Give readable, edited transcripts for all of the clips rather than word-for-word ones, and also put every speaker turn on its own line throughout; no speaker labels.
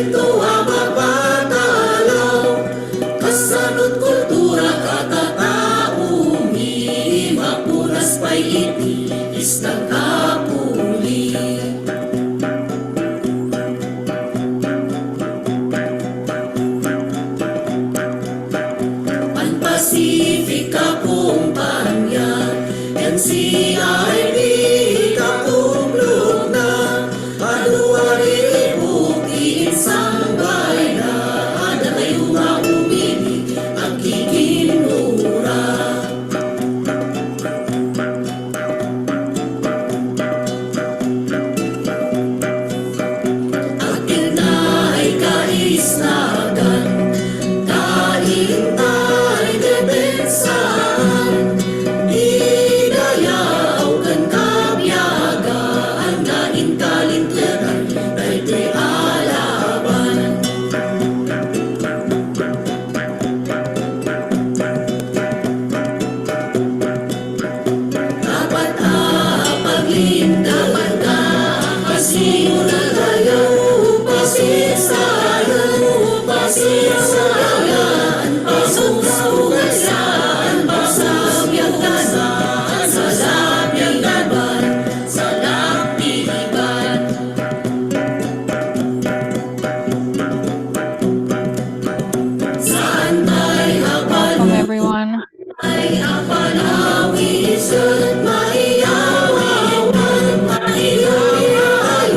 tua mapatalaw, kasanot kultura katataumi, mapunas pa'y itiis ng kapuli. Pacific Kumpanya, NCIP katulog na, Aduari isang bayan, na kayo nga umili ang kikinura. Atin na ay kaisnagan, kahintay debensaan, idayaw kan kabiyagaan, kain kalinteran, daytoy alaban. Dapat paglindaman ka, pasimula tayo, pasisayan, pasisayan, pasusugasan, pasabiyang tanan, sa labiyang laban, sa lapiban. Saan may
Welcome everyone.
ay apanawisan, maiyawan, maiyawan,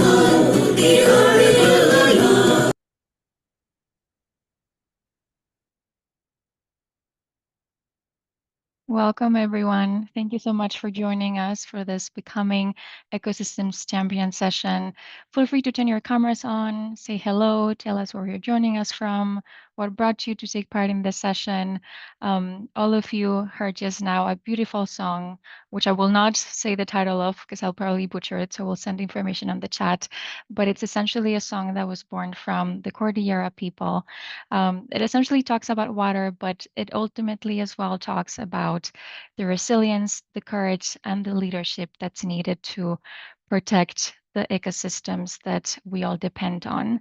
diarilayo.
Welcome everyone. Thank you so much for joining us for this Becoming Ecosystems Champion session. Feel free to turn your cameras on, say hello, tell us where you're joining us from, what brought you to take part in this session. All of you heard just now a beautiful song, which I will not say the title of because I'll probably butcher it, so we'll send information on the chat. But it's essentially a song that was born from the Cordillera people. It essentially talks about water, but it ultimately as well talks about the resilience, the courage, and the leadership that's needed to protect the ecosystems that we all depend on.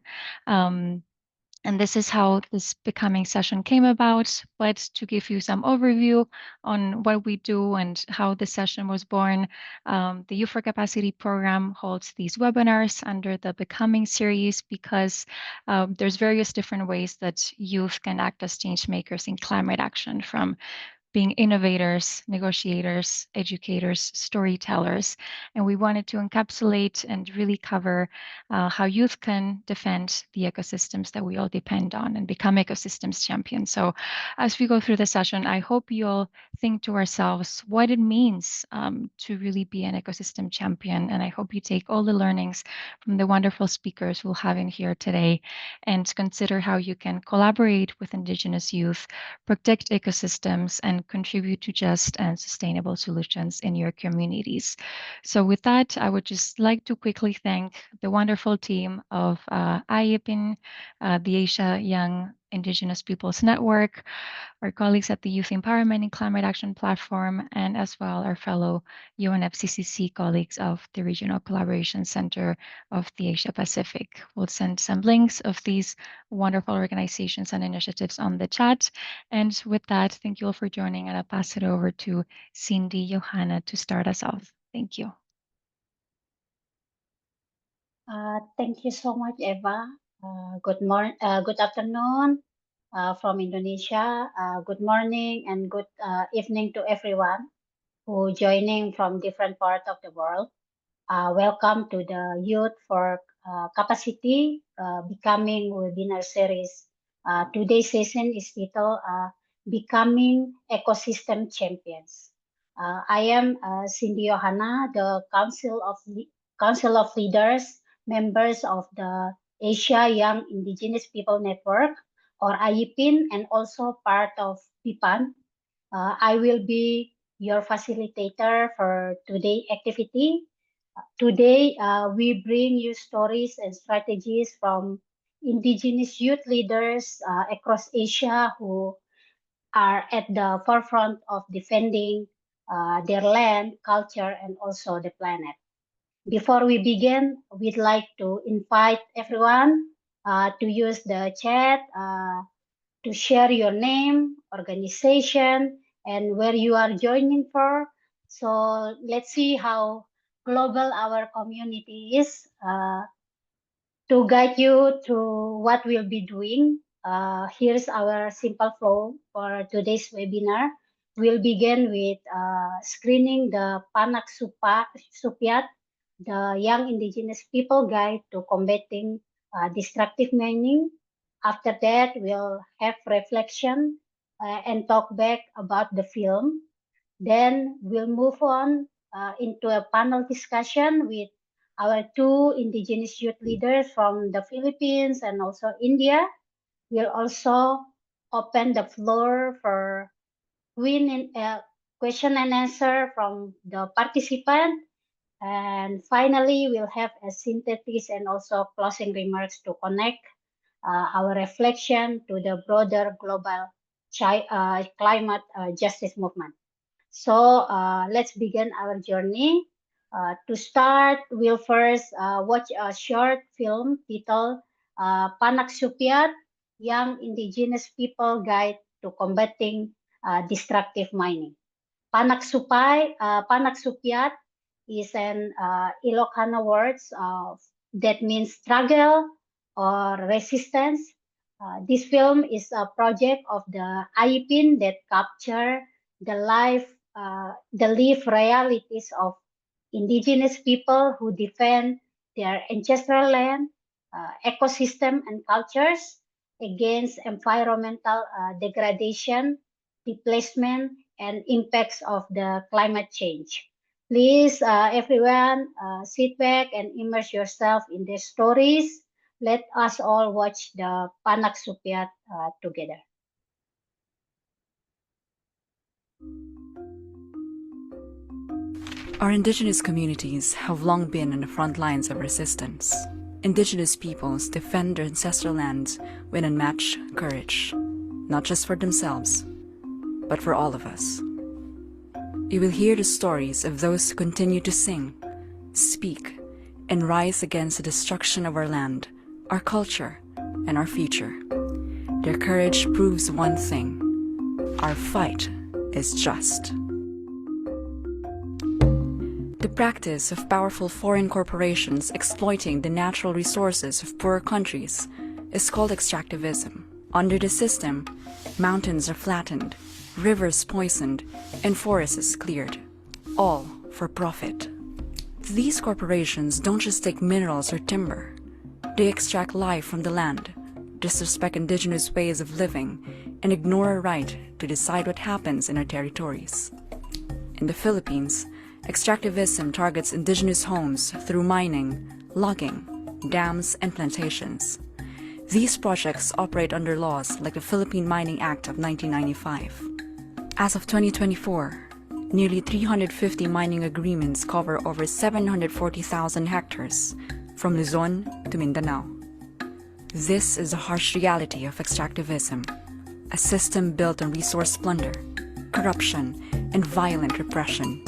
And this is how this Becoming session came about. But to give you some overview on what we do and how the session was born, the Youth for Capacity program holds these webinars under the Becoming series because there's various different ways that youth can act as change makers in climate action, from being innovators, negotiators, educators, storytellers. And we wanted to encapsulate and really cover how youth can defend the ecosystems that we all depend on and become ecosystems champions. So as we go through the session, I hope you'll think to ourselves what it means to really be an ecosystem champion. And I hope you take all the learnings from the wonderful speakers we'll have in here today and consider how you can collaborate with Indigenous youth, protect ecosystems, and contribute to just and sustainable solutions in your communities. So with that, I would just like to quickly thank the wonderful team of IEPIN, the Asia Young Indigenous Peoples Network, our colleagues at the Youth Empowerment and Climate Action Platform, and as well our fellow UNFCCC colleagues of the Regional Collaboration Center of the Asia Pacific. We'll send some links of these wonderful organizations and initiatives on the chat. And with that, thank you all for joining, and I'll pass it over to Cindy Johanna to start us off. Thank you.
Thank you so much, Eva. Good afternoon from Indonesia. Good morning and good evening to everyone who joining from different part of the world. Welcome to the Youth for Capacity Becoming webinar series. Today's session is titled Becoming Ecosystem Champions. I am Cindy Johanna, the Council of Leaders, members of the Asia Young Indigenous People Network, or IEPIN, and also part of PIPAN. I will be your facilitator for today's activity. Today, we bring you stories and strategies from Indigenous youth leaders across Asia who are at the forefront of defending their land, culture, and also the planet. Before we begin, we'd like to invite everyone to use the chat to share your name, organization, and where you are joining for. So let's see how global our community is. To guide you through what we'll be doing, here's our simple flow for today's webinar. We'll begin with screening the Panak Supiat, the Young Indigenous People Guide to Combating Destructive Mining. After that, we'll have reflection and talk back about the film. Then we'll move on into a panel discussion with our two indigenous youth leaders from the Philippines and also India. We'll also open the floor for question and answer from the participant. And finally, we'll have a synthesis and also closing remarks to connect our reflection to the broader global climate justice movement. So let's begin our journey. To start, we'll first watch a short film titled Panak Supiat, Young Indigenous People Guide to Combating Destructive Mining. Panak Supiat is an Ilocano word that means struggle or resistance. This film is a project of the IPIN that capture the lived realities of indigenous people who defend their ancestral land, ecosystem, and cultures against environmental degradation, displacement, and impacts of the climate change. Please, everyone, sit back and immerse yourself in their stories. Let us all watch the Panak Supiat together.
Our indigenous communities have long been on the front lines of resistance. Indigenous peoples defend their ancestral lands with unmatched courage, not just for themselves, but for all of us. You will hear the stories of those who continue to sing, speak, and rise against the destruction of our land, our culture, and our future. Their courage proves one thing: our fight is just. The practice of powerful foreign corporations exploiting the natural resources of poorer countries is called extractivism. Under the system, mountains are flattened, rivers poisoned, and forests cleared, all for profit. These corporations don't just take minerals or timber. They extract life from the land, disrespect indigenous ways of living, and ignore our right to decide what happens in our territories. In the Philippines, extractivism targets indigenous homes through mining, logging, dams, and plantations. These projects operate under laws like the Philippine Mining Act of 1995. As of 2024, nearly 350 mining agreements cover over 740,000 hectares, from Luzon to Mindanao. This is the harsh reality of extractivism, a system built on resource plunder, corruption, and violent repression.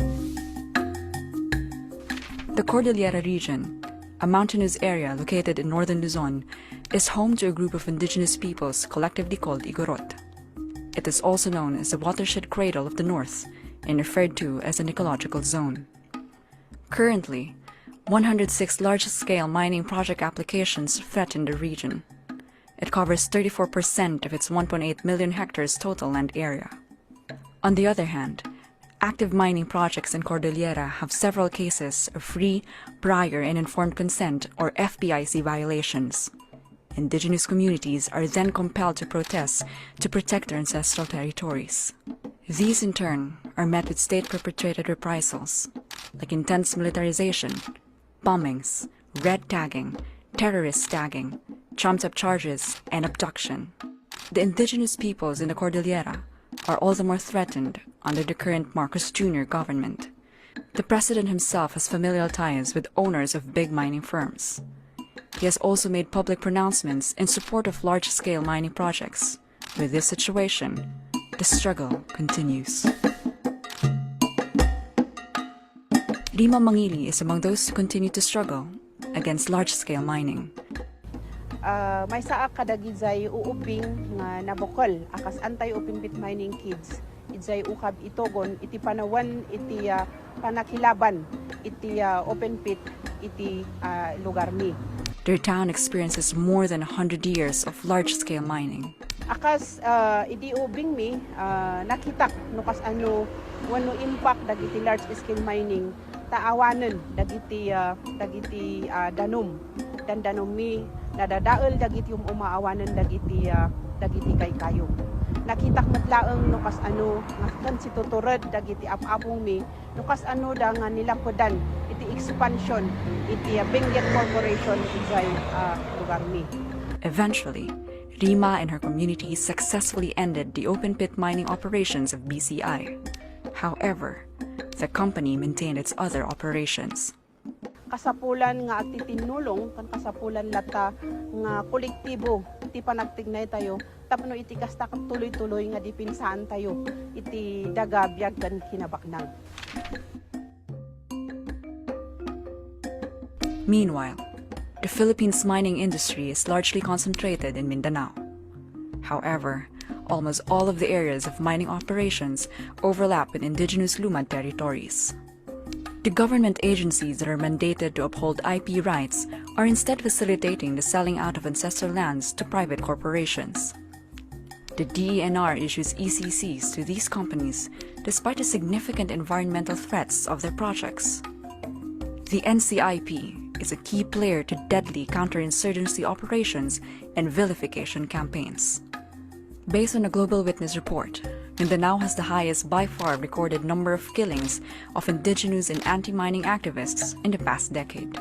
The Cordillera region, a mountainous area located in northern Luzon, is home to a group of indigenous peoples collectively called Igorot. It is also known as the watershed cradle of the north and referred to as an ecological zone. Currently, 106 large-scale mining project applications threaten the region. It covers 34% of its 1.8 million hectares total land area. On the other hand, active mining projects in Cordillera have several cases of free, prior, and informed consent, or FPIC violations. Indigenous communities are then compelled to protest to protect their ancestral territories. These, in turn, are met with state-perpetrated reprisals, like intense militarization, bombings, red tagging, terrorist tagging, trumped-up charges, and abduction. The indigenous peoples in the Cordillera are all the more threatened under the current Marcos Jr. government. The president himself has familial ties with owners of big mining firms. He has also made public pronouncements in support of large-scale mining projects. With this situation, the struggle continues. Rima Mangili is among those who continue to struggle against large-scale mining.
may saa kadagizay uubing nga nabokol akas anti-open pit mining kids idzay ukab itogon iti panawan iti panakilaban iti open pit iti lugar mi.
Their town experiences more than 100 years of large-scale mining.
Akas idi ubing mi nakitak nukas ano wano impact dagiti large scale mining taawanen dagiti danom danom mi nadadaol dagiti umaawanen dagiti kaykayo. Nakitak matlaeng nukas ano ngakan si tuturod dagiti apapong mi nukas ano da nga nilakodan iti expansion iti Benguet Corporation iti lugar mi.
Eventually, Rima and her community successfully ended the open pit mining operations of BCI. However, the company maintained its other operations.
Kasapulan nga agtitinulong kan kasapulan lata nga kolektibo iti panagtignay tayo tapno iti kasta tuloy-tuloy nga dipinsaan tayo iti daga biag kan kinabaknang.
Meanwhile, the Philippines' mining industry is largely concentrated in Mindanao. However, almost all of the areas of mining operations overlap with indigenous Lumad territories. The government agencies that are mandated to uphold IP rights are instead facilitating the selling out of ancestral lands to private corporations. The DENR issues ECCs to these companies despite the significant environmental threats of their projects. The NCIP is a key player to deadly counterinsurgency operations and vilification campaigns. Based on a Global Witness report, Mindanao has the highest by far recorded number of killings of indigenous and anti-mining activists in the past decade.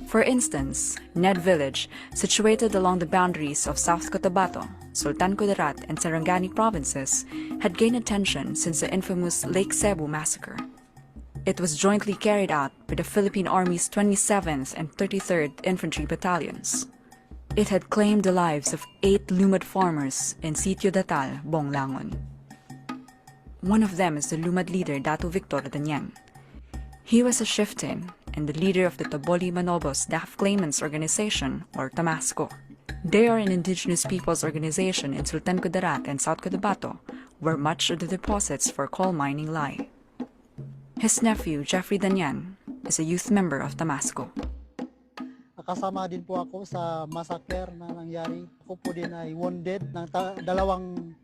For instance, Ned Village, situated along the boundaries of South Cotabato, Sultan Kudarat, and Sarangani provinces, had gained attention since the infamous Lake Cebu massacre. It was jointly carried out by the Philippine Army's 27th and 33rd Infantry Battalions. It had claimed the lives of 8 Lumad farmers in Sitio Datal, Bonglangon. One of them is the Lumad leader Dato Victor Danian. He was a chieftain and the leader of the Taboli Manobos Daf Claimants Organization, or Tamasco. They are an indigenous peoples organization in Sultan Kudarat and South Cotabato, where much of the deposits for coal mining lie. His nephew, Jeffrey Danian, is a youth member of Tamasco.
Kasama din po ako sa massacre na nangyari. Ako po din ay wounded ng dalawang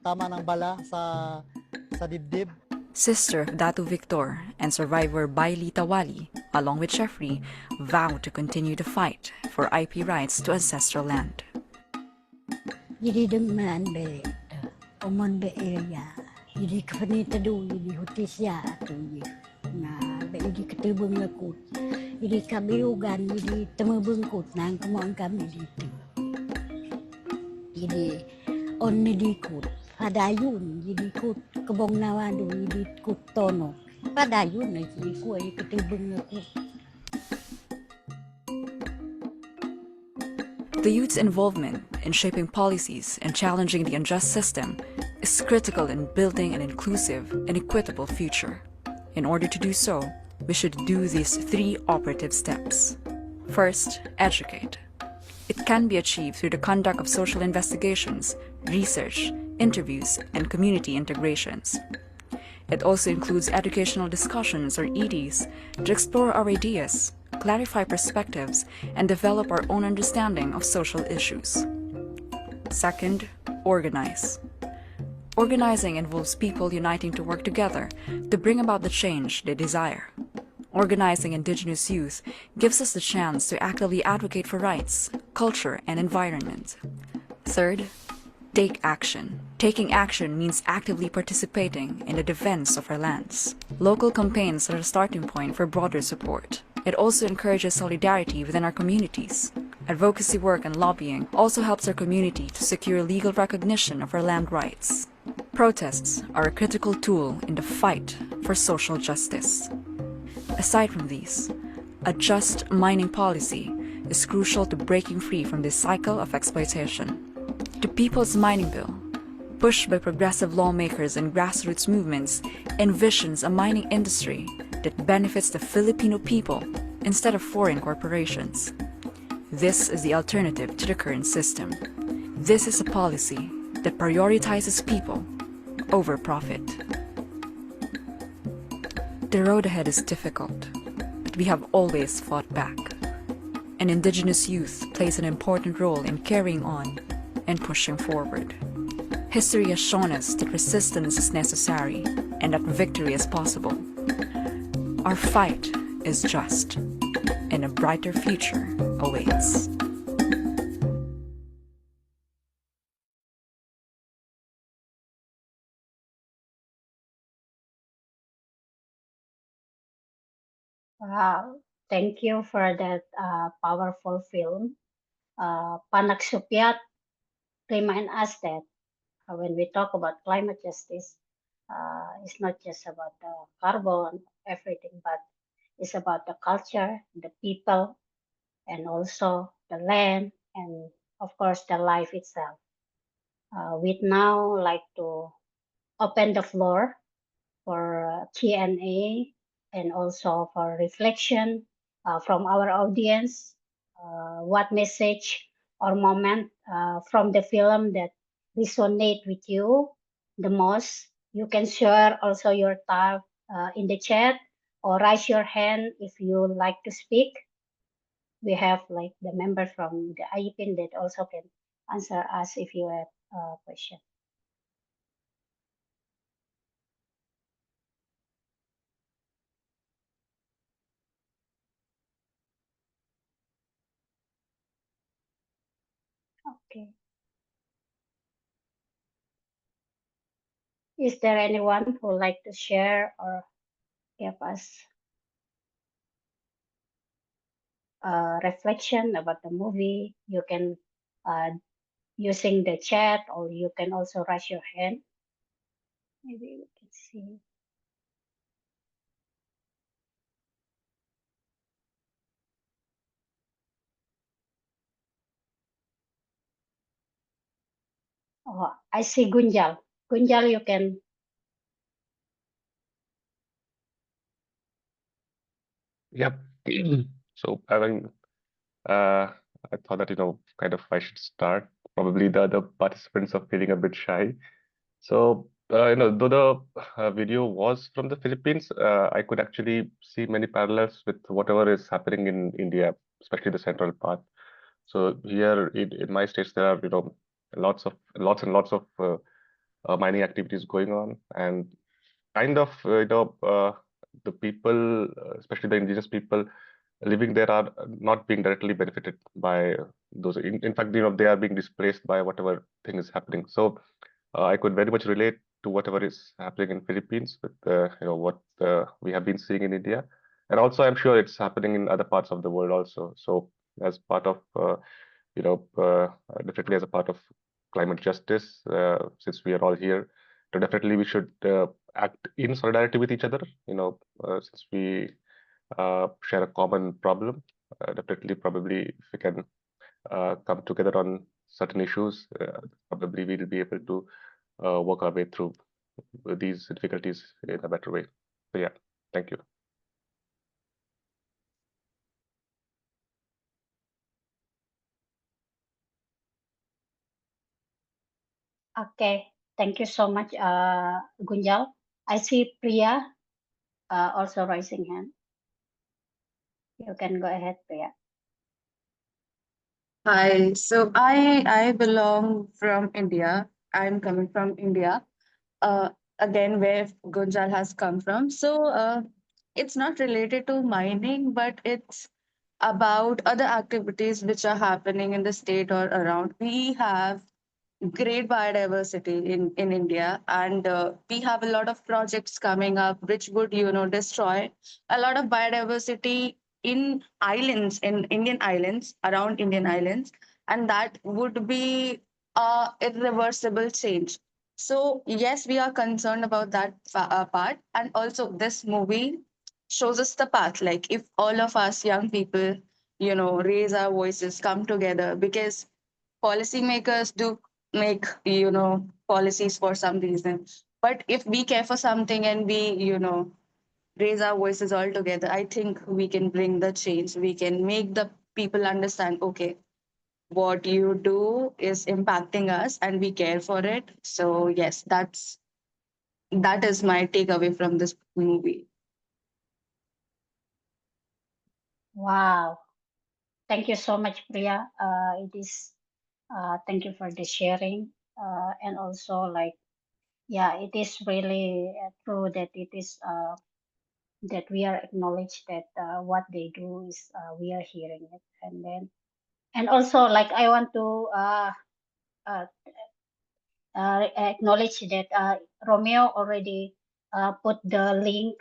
tama ng bala sa dibdib.
Sister of Dato Victor and survivor Bailey Tawali, along with Jeffrey, vow to continue to fight for IP rights to ancestral land.
Jadi dengan be omon be area, jadi kepenita dulu jadi hutisya tu na be jadi ketebung lekut, jadi kabirugan jadi temu bengkut nang kemauan kami itu. Jadi on dikut, padayun jadi kut kebong nawadu jadi kut tono, padayun jadi kuai ketebung lekut.
The youth's involvement in shaping policies and challenging the unjust system is critical in building an inclusive and equitable future. In order to do so, we should do these 3 operative steps. First, educate. It can be achieved through the conduct of social investigations, research, interviews, and community integrations. It also includes educational discussions or EDs to explore our ideas, clarify perspectives, and develop our own understanding of social issues. Second, organize. Organizing involves people uniting to work together to bring about the change they desire. Organizing indigenous youth gives us the chance to actively advocate for rights, culture, and environment. Third, take action. Taking action means actively participating in the defense of our lands. Local campaigns are a starting point for broader support. It also encourages solidarity within our communities. Advocacy work and lobbying also helps our community to secure legal recognition of our land rights. Protests are a critical tool in the fight for social justice. Aside from these, a just mining policy is crucial to breaking free from this cycle of exploitation. The People's Mining Bill, pushed by progressive lawmakers and grassroots movements, envisions a mining industry that benefits the Filipino people instead of foreign corporations. This is the alternative to the current system. This is a policy that prioritizes people over profit. The road ahead is difficult, but we have always fought back. And Indigenous youth plays an important role in carrying on and pushing forward. History has shown us that resistance is necessary and that victory is possible. Our fight is just, and a brighter future awaits.
Wow, thank you for that powerful film. Panagsupiat remind us that when we talk about climate justice, it's not just about the carbon, everything, but it's about the culture, the people, and also the land, and of course the life itself. We'd now like to open the floor for Q&A and also for reflection from our audience. What message or moment from the film that resonate with you the most? You can share also your thought in the chat or raise your hand if you like to speak. We have like the member from the IEPIN that also can answer us if you have a question. Okay. Is there anyone who would like to share or give us a reflection about the movie? You can using the chat, or you can also raise your hand. Maybe we can see. Oh, I see Gunjal. Gunjal, you can.
Yep. So I mean, I thought that, kind of I should start. Probably the other participants are feeling a bit shy. So, though the video was from the Philippines, I could actually see many parallels with whatever is happening in India, especially the central part. So here in my states, there are, lots and lots of mining activities going on, and kind of, the people, especially the indigenous people living there, are not being directly benefited by those. In fact, they are being displaced by whatever thing is happening. So I could very much relate to whatever is happening in Philippines with what we have been seeing in India, and also I'm sure it's happening in other parts of the world also. So as part of definitely as a part of climate justice, since we are all here, definitely we should act in solidarity with each other. Since we share a common problem, definitely probably if we can come together on certain issues, probably we'll be able to work our way through these difficulties in a better way. So yeah, thank you.
Okay, thank you so much, Gunjal. I see Priya also raising hand. You can go ahead, Priya.
Hi, so I belong from India. I'm coming from India. Uh, Again, where Gunjal has come from. So it's not related to mining, but it's about other activities which are happening in the state or around. We have great biodiversity in India, and we have a lot of projects coming up which would, destroy a lot of biodiversity in islands, in Indian islands, around Indian islands, and that would be a irreversible change. So yes, we are concerned about that part, and also this movie shows us the path. Like if all of us young people, raise our voices, come together, because policymakers do make policies for some reason, but if we care for something and we raise our voices all together, I think we can bring the change. We can make the people understand, okay, what you do is impacting us and we care for it. So yes, that is my takeaway from this movie.
Wow. Thank you so much, Priya. It is, thank you for the sharing. And also like, yeah, it is really true that it is, that we are acknowledged that what they do is, we are hearing it. And then, and also like, I want to uh, acknowledge that Romeo already put the link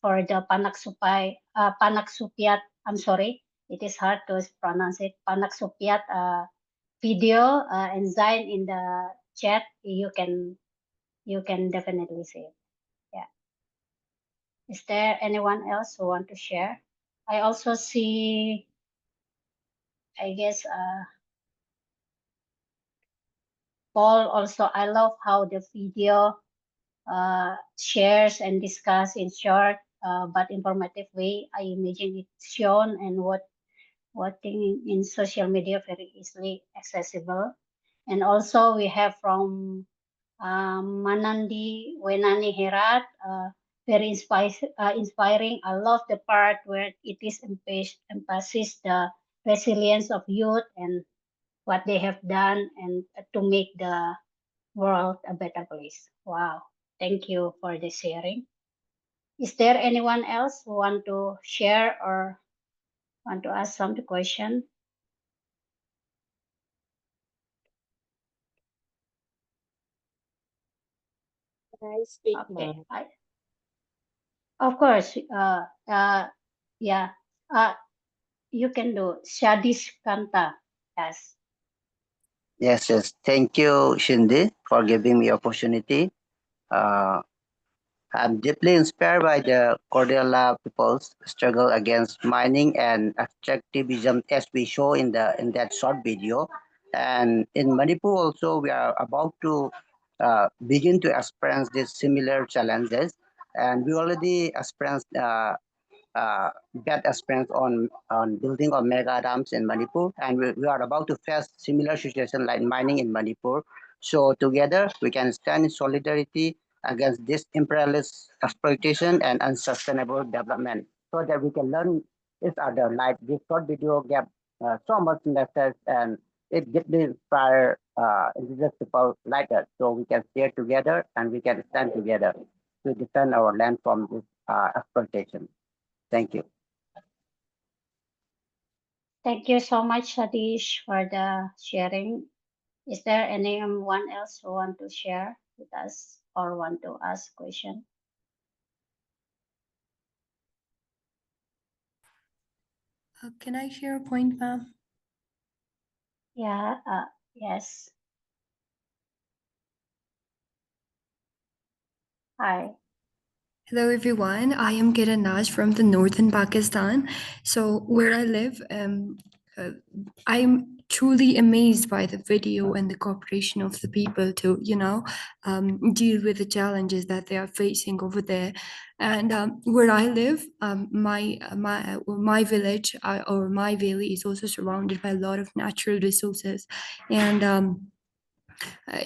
for the Panaksupiat. I'm sorry, it is hard to pronounce it. Panaksupiat video and Zain in the chat. You can definitely see it. Yeah. Is there anyone else who want to share? I also see. I guess Paul also. I love how the video shares and discuss in short but informative way. I imagine it's shown and what thing in social media very easily accessible. And also we have from Manandi Wenani Herat, very inspiring. I love the part where it is emphasizes the resilience of youth and what they have done and to make the world a better place. Wow. Thank you for the sharing. Is there anyone else who want to share or want to ask some question?
Can I speak,
Okay.
ma'am?
Of course. Yeah. Uh, you can do Shadish Kanta. Yes.
Yes, yes. Thank you, Shindy, for giving me opportunity. Uh, I'm deeply inspired by the Cordillera people's struggle against mining and extractivism, as we show in that short video. And in Manipur also, we are about to begin to experience these similar challenges, and we already experienced bad experience on building of mega dams in Manipur, and we are about to face similar situation like mining in Manipur. So together we can stand in solidarity against this imperialist exploitation and unsustainable development, so that we can learn each other. Like this short video gave so much message, and it get me inspire indigenous people like us, so we can stay together and we can stand together to defend our land from this exploitation. Thank you.
Thank you so much, Sadish, for the sharing. Is there anyone else who want to share with us or want to ask question?
Can I share a point, ma'am?
Yeah. Yes. Hi.
Hello, everyone. I am Kiran Naz from the northern Pakistan. So, where I live, I'm truly amazed by the video and the cooperation of the people to, deal with the challenges that they are facing over there. And where I live, my village or my valley is also surrounded by a lot of natural resources, and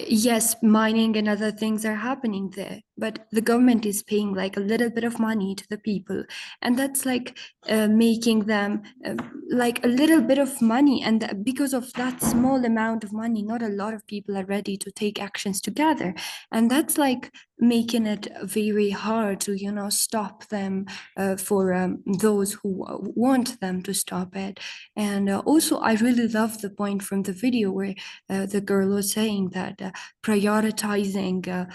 yes, mining and other things are happening there, but the government is paying like a little bit of money to the people, and that's like making them like a little bit of money. And because of that small amount of money, not a lot of people are ready to take actions together, and that's like making it very hard to stop them for those who want them to stop it. And also, I really love the point from the video where the girl was saying that prioritizing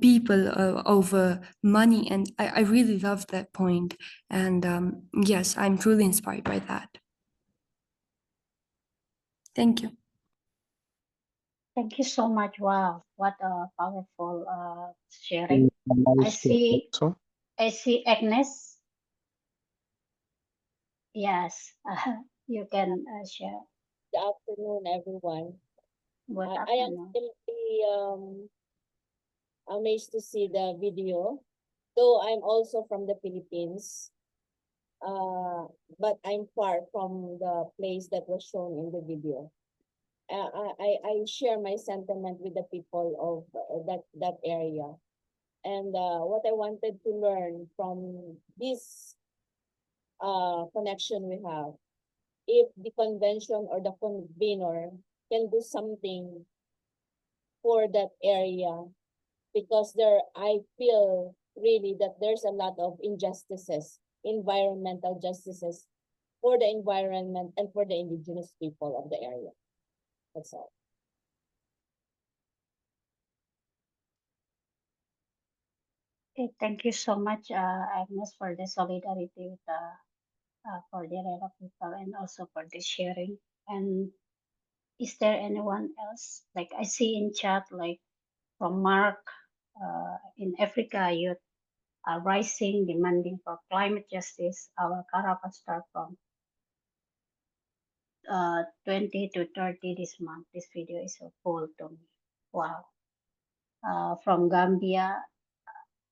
people over money, and I really love that point. And yes, I'm truly inspired by that. Thank you.
Thank you so much. Wow, what a powerful sharing. I see.
So,
I see Agnes. Yes, you can share.
Good afternoon, everyone.
Good
I am
afternoon.
simply amazed to see the video, though I'm also from the Philippines. but I'm far from the place that was shown in the video. I share my sentiment with the people of that area. And what I wanted to learn from this connection we have, if the convention or the convener can do something for that area, because I feel really that there's a lot of injustices, environmental justices for the environment and for the indigenous people of the area. That's all.
Okay, thank you so much, Agnes, for the solidarity with for the Rera people and also for the sharing. And is there anyone else? Like I see in chat, like from Mark, in Africa, youth are rising, demanding for climate justice. Our caravan start from 20 to 30 this month. This video is so cool to me. Wow. From Gambia,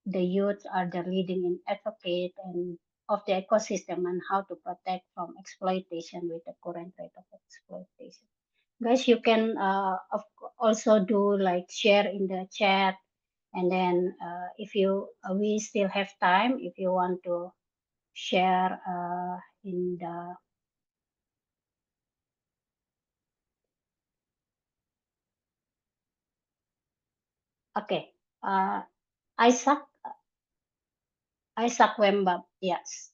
the youth are the leading in advocate and of the ecosystem and how to protect from exploitation with the current rate of exploitation. Guys, you can also do like share in the chat, and then if you we still have time, if you want to share in the okay, Isaac Wemba, yes.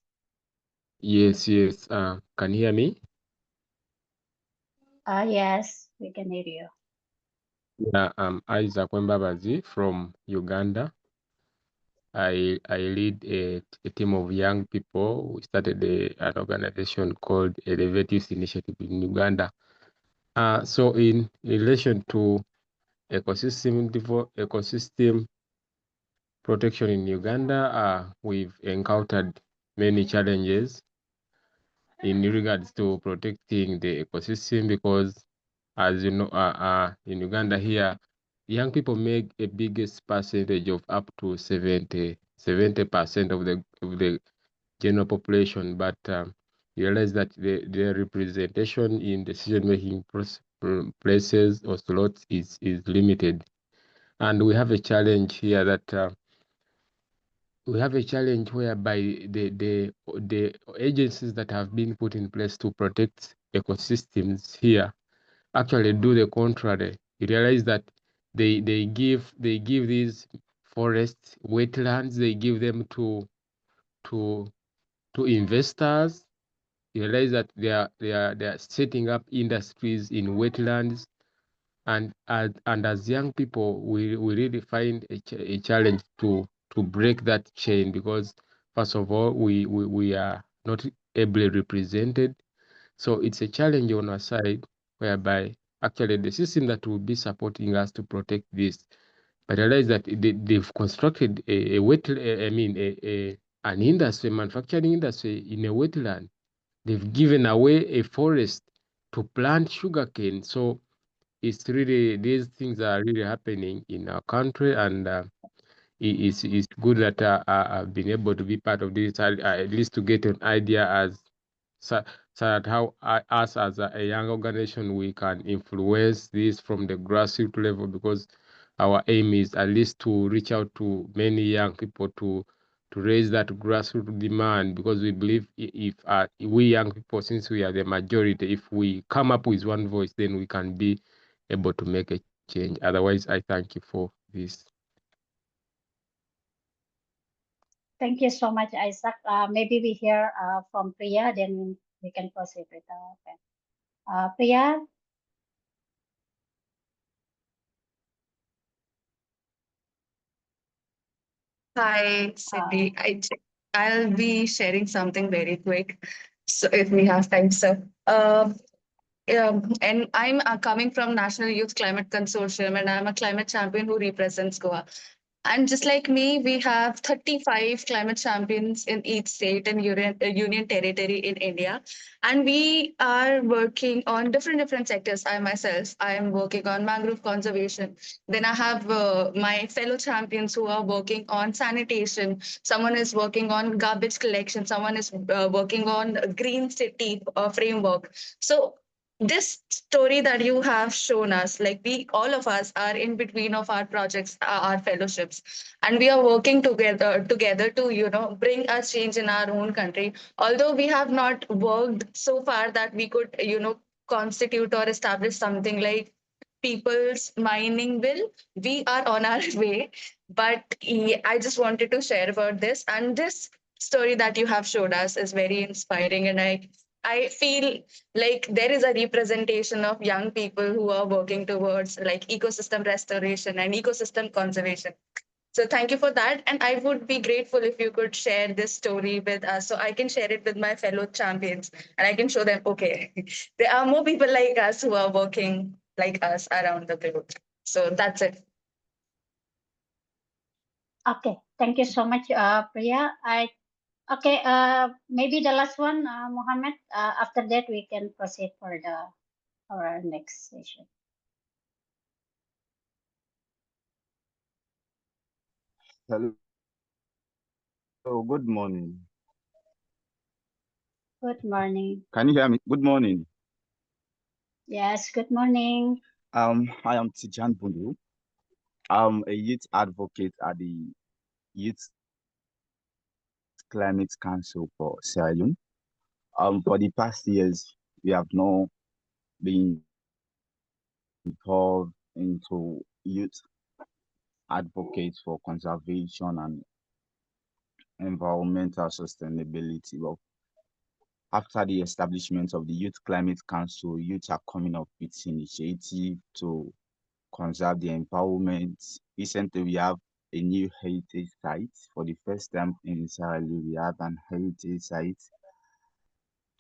Yes, yes. Can you hear me?
Yes, we can hear you.
Yeah, I'm Isaac Wembabazi from Uganda. I lead a team of young people. We started an organization called Elevate Youth Initiative in Uganda. So in relation to ecosystem protection in Uganda, we've encountered many challenges in regards to protecting the ecosystem because, as you know, in Uganda here, young people make a biggest percentage of up to 70% of the general population, but you realize that their representation in decision-making places or slots is limited, and we have a challenge here that we have a challenge whereby the agencies that have been put in place to protect ecosystems here actually do the contrary. You realize that they give these forests, wetlands, they give them to investors. You realize that they are setting up industries in wetlands, and as young people, we really find a challenge to break that chain because first of all, we are not ably represented. So it's a challenge on our side whereby actually the system that will be supporting us to protect this, but I realize that they've constructed an industry, manufacturing industry in a wetland. They've given away a forest to plant sugarcane. So it's really, these things are really happening in our country, and it's good that I've been able to be part of this, at least to get an idea as so that how us as a young organization, we can influence this from the grassroots level, because our aim is at least to reach out to many young people to raise that grassroots demand, because we believe if we young people, since we are the majority, if we come up with one voice, then we can be able to make a change. Otherwise, I thank you for this.
Thank you so much, Isaac. Maybe we hear from Priya, then we can proceed with Priya.
Hi, Cindy. I'll be sharing something very quick. So if we have time, so and I'm coming from National Youth Climate Consortium, and I'm a climate champion who represents Goa. And just like me, we have 35 climate champions in each state and union territory in India. And we are working on different sectors. I myself, I am working on mangrove conservation. Then I have my fellow champions who are working on sanitation. Someone is working on garbage collection. Someone is working on a green city framework. So this story that you have shown us, like we all of us are in between of our projects, our fellowships, and we are working together to bring us change in our own country. Although we have not worked so far that we could constitute or establish something like people's mining bill, we are on our way. But I just wanted to share about this, and this story that you have showed us is very inspiring, and I feel like there is a representation of young people who are working towards like ecosystem restoration and ecosystem conservation. So thank you for that. And I would be grateful if you could share this story with us so I can share it with my fellow champions and I can show them, okay, there are more people like us who are working like us around the globe. So that's it.
Okay, thank you so much, Priya. Okay, maybe the last one, Mohammed. After that, we can proceed for our next session.
Hello, good morning.
Good morning.
Can you hear me? Good morning.
Yes, good morning.
I am Tijan Bundu. I'm a youth advocate at the Youth Climate Council for Sierra Leone. For the past years, we have not been involved into youth advocates for conservation and environmental sustainability. Well, after the establishment of the Youth Climate Council, youth are coming up with initiative to conserve the environment. Recently, we have a new heritage site. For the first time in Sierra Leone, we have an heritage site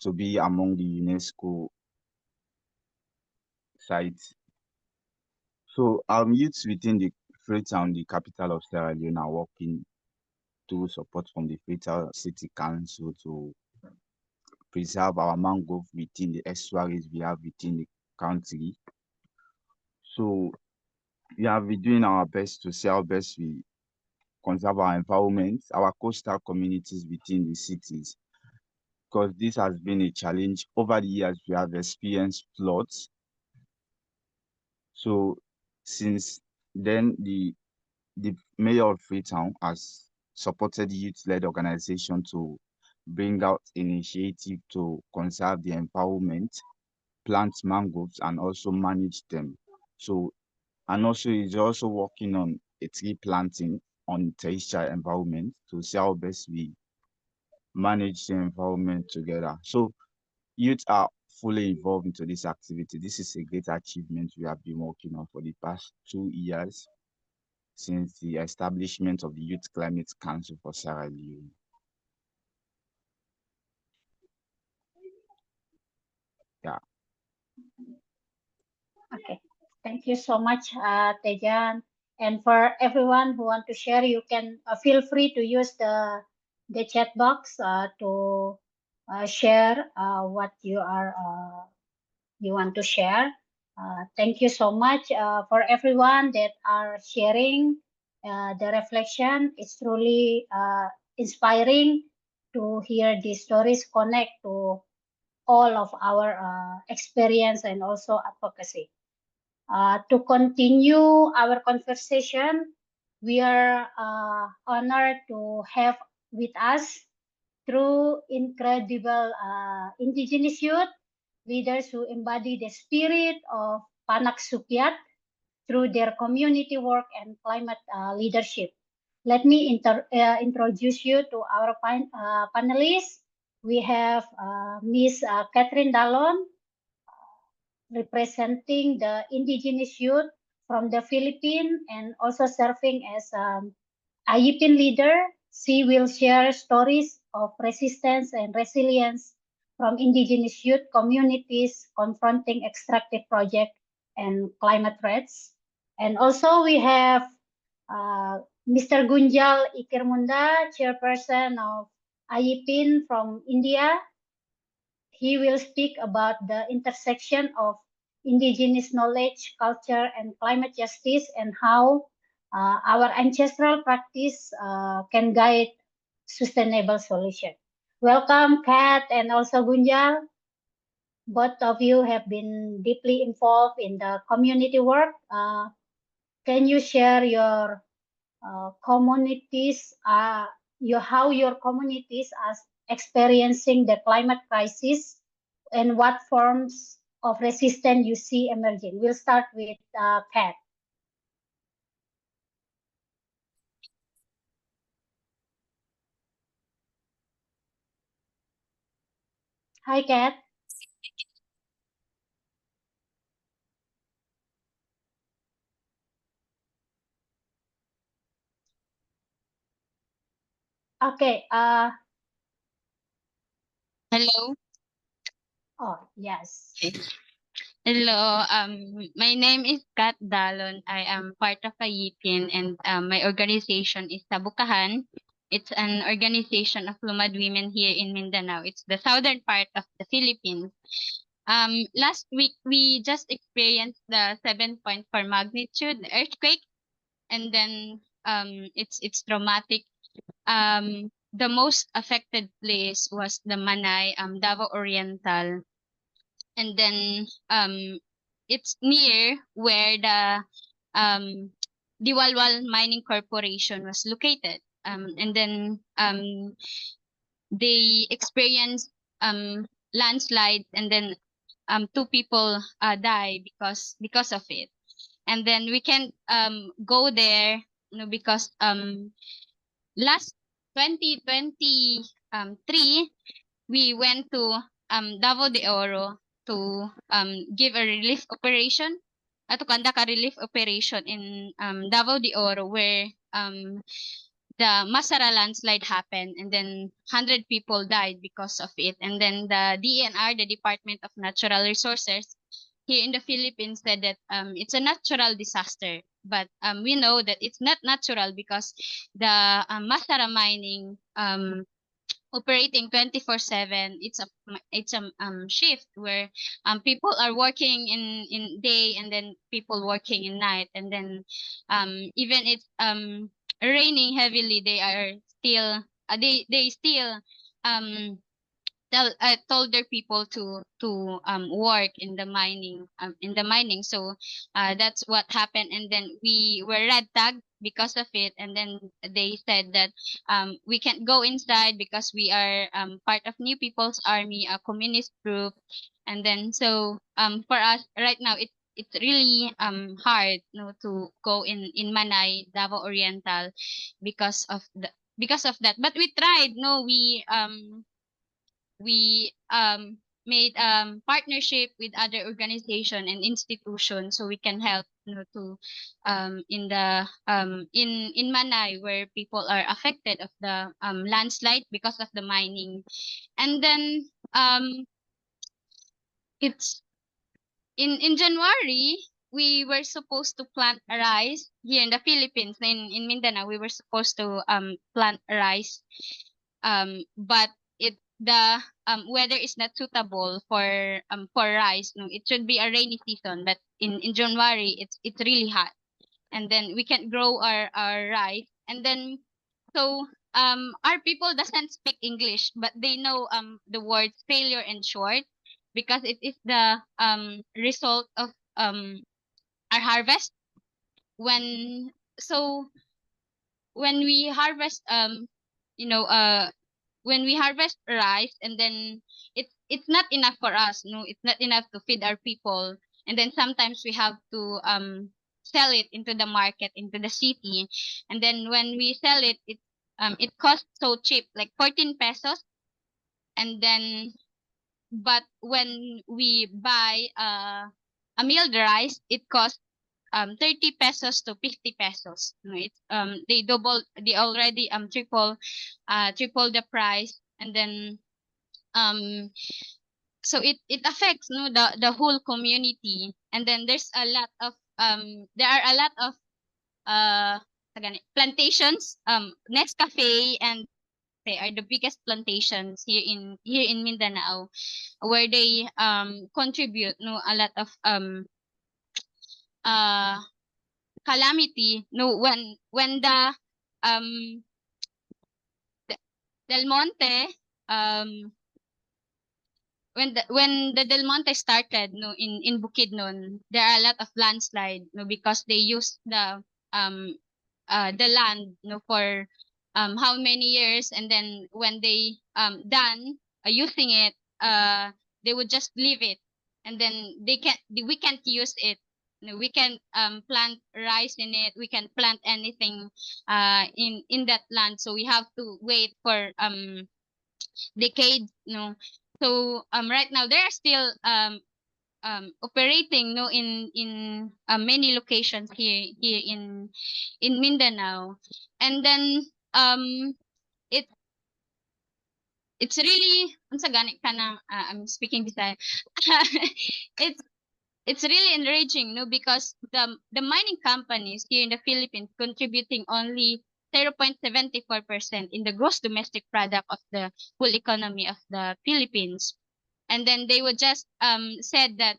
to be among the UNESCO sites. So youths within the Freetown, the capital of Sierra Leone, are working to support from the Freetown City Council to preserve our mangrove within the estuaries we have within the country. So we have been doing our best to see how best we conserve our environment, our coastal communities within the cities, because this has been a challenge. Over the years, we have experienced floods. So since then, the mayor of Freetown has supported youth-led organization to bring out initiative to conserve the environment, plant mangroves, and also manage them. So, and also he's also working on a tree planting on terrestrial environment to see how best we manage the environment together. So youth are fully involved into this activity. This is a great achievement we have been working on for the past 2 years since the establishment of the Youth Climate Council for Sierra Leone. Yeah.
Okay, thank you so much, Tejan. And for everyone who want to share, you can feel free to use the chat box to share what you want to share. Thank you so much for everyone that are sharing the reflection. It's truly inspiring to hear these stories connect to all of our experience and also advocacy. To continue our conversation, we are honored to have with us through incredible indigenous youth leaders who embody the spirit of Panak Sukyat through their community work and climate leadership. Let me introduce you to our panelists. We have Ms. Catherine Dalon, representing the indigenous youth from the Philippines and also serving as IUPIN leader. She will share stories of resistance and resilience from indigenous youth communities confronting extractive projects and climate threats. And also we have Mr. Gunjal Ikirmunda, chairperson of IEPIN from India. He will speak about the intersection of indigenous knowledge, culture, and climate justice, and how our ancestral practice can guide sustainable solution. Welcome, Kat and also Gunjal. Both of you have been deeply involved in the community work. Can you share your communities, how your communities are experiencing the climate crisis and what forms of resistance you see emerging? We'll start with Kat. Hi, Kat. Okay.
Hello.
Oh, yes.
Okay. Hello. My name is Kat Dalon. I am part of a YIPIN, and my organization is Tabukahan. It's an organization of Lumad women here in Mindanao. It's the southern part of the Philippines. Last week we just experienced the 7.4 magnitude earthquake, and then it's traumatic. The most affected place was the Manay, Davao Oriental, and then it's near where the Diwalwal Mining Corporation was located. And then they experienced landslide, and then two people die because of it. And then we can't go there, because last 2023 we went to Davao de Oro to give a relief operation, to conduct a relief operation in Davao de Oro, where the Masara landslide happened, and then 100 people died because of it. And then the DNR, the Department of Natural Resources here in the Philippines, said that it's a natural disaster. But we know that it's not natural, because the Masara mining operating 24/7. It's a shift where people are working in day, and then people working in night, and then even it's raining heavily, they are still they still um told their people to work in the mining. So that's what happened, and then we were red tagged because of it. And then they said that we can't go inside because we are part of New People's Army, a communist group. And then so for us right now, it's really hard, to go in Manay, Davao Oriental, because of that. But we tried. No, we made partnership with other organization and institutions, so we can help, to in the in Manay, where people are affected of the landslide because of the mining. And then it's in January we were supposed to plant a rice here in the Philippines, in Mindanao. We were supposed to plant a rice, but the weather is not suitable for rice. No, it should be a rainy season, but in January it's really hot, and then we can't grow our rice. And then so our people doesn't speak English, but they know the words failure and short, because it is the result of our harvest. when so when we harvest you know uh when we harvest rice, and then it's not enough for us. No, it's not enough to feed our people. And then sometimes we have to sell it into the market, into the city. And then when we sell it, it costs so cheap, like 14 pesos. And then but when we buy a milled rice, it costs 30 pesos to 50 pesos. It's they already triple the price. And then um so it affects, the whole community. And then there are a lot of uh plantations. Nescafe and they are the biggest plantations here in Mindanao, where they contribute a lot of uh calamity when the um Del Monte um when the Del Monte started in Bukidnon, there are a lot of landslide because they use the land for how many years, and then when they done using it, they would just leave it, and then we can't use it. We can plant rice in it, we can plant anything in that land, so we have to wait for decades. So right now there are still operating in many locations here in Mindanao. And then it it's really unsa gani ka na, I'm speaking Bisaya. it's it's really enraging, because the mining companies here in the Philippines contributing only 0.74% in the gross domestic product of the whole economy of the Philippines. And then they would just said that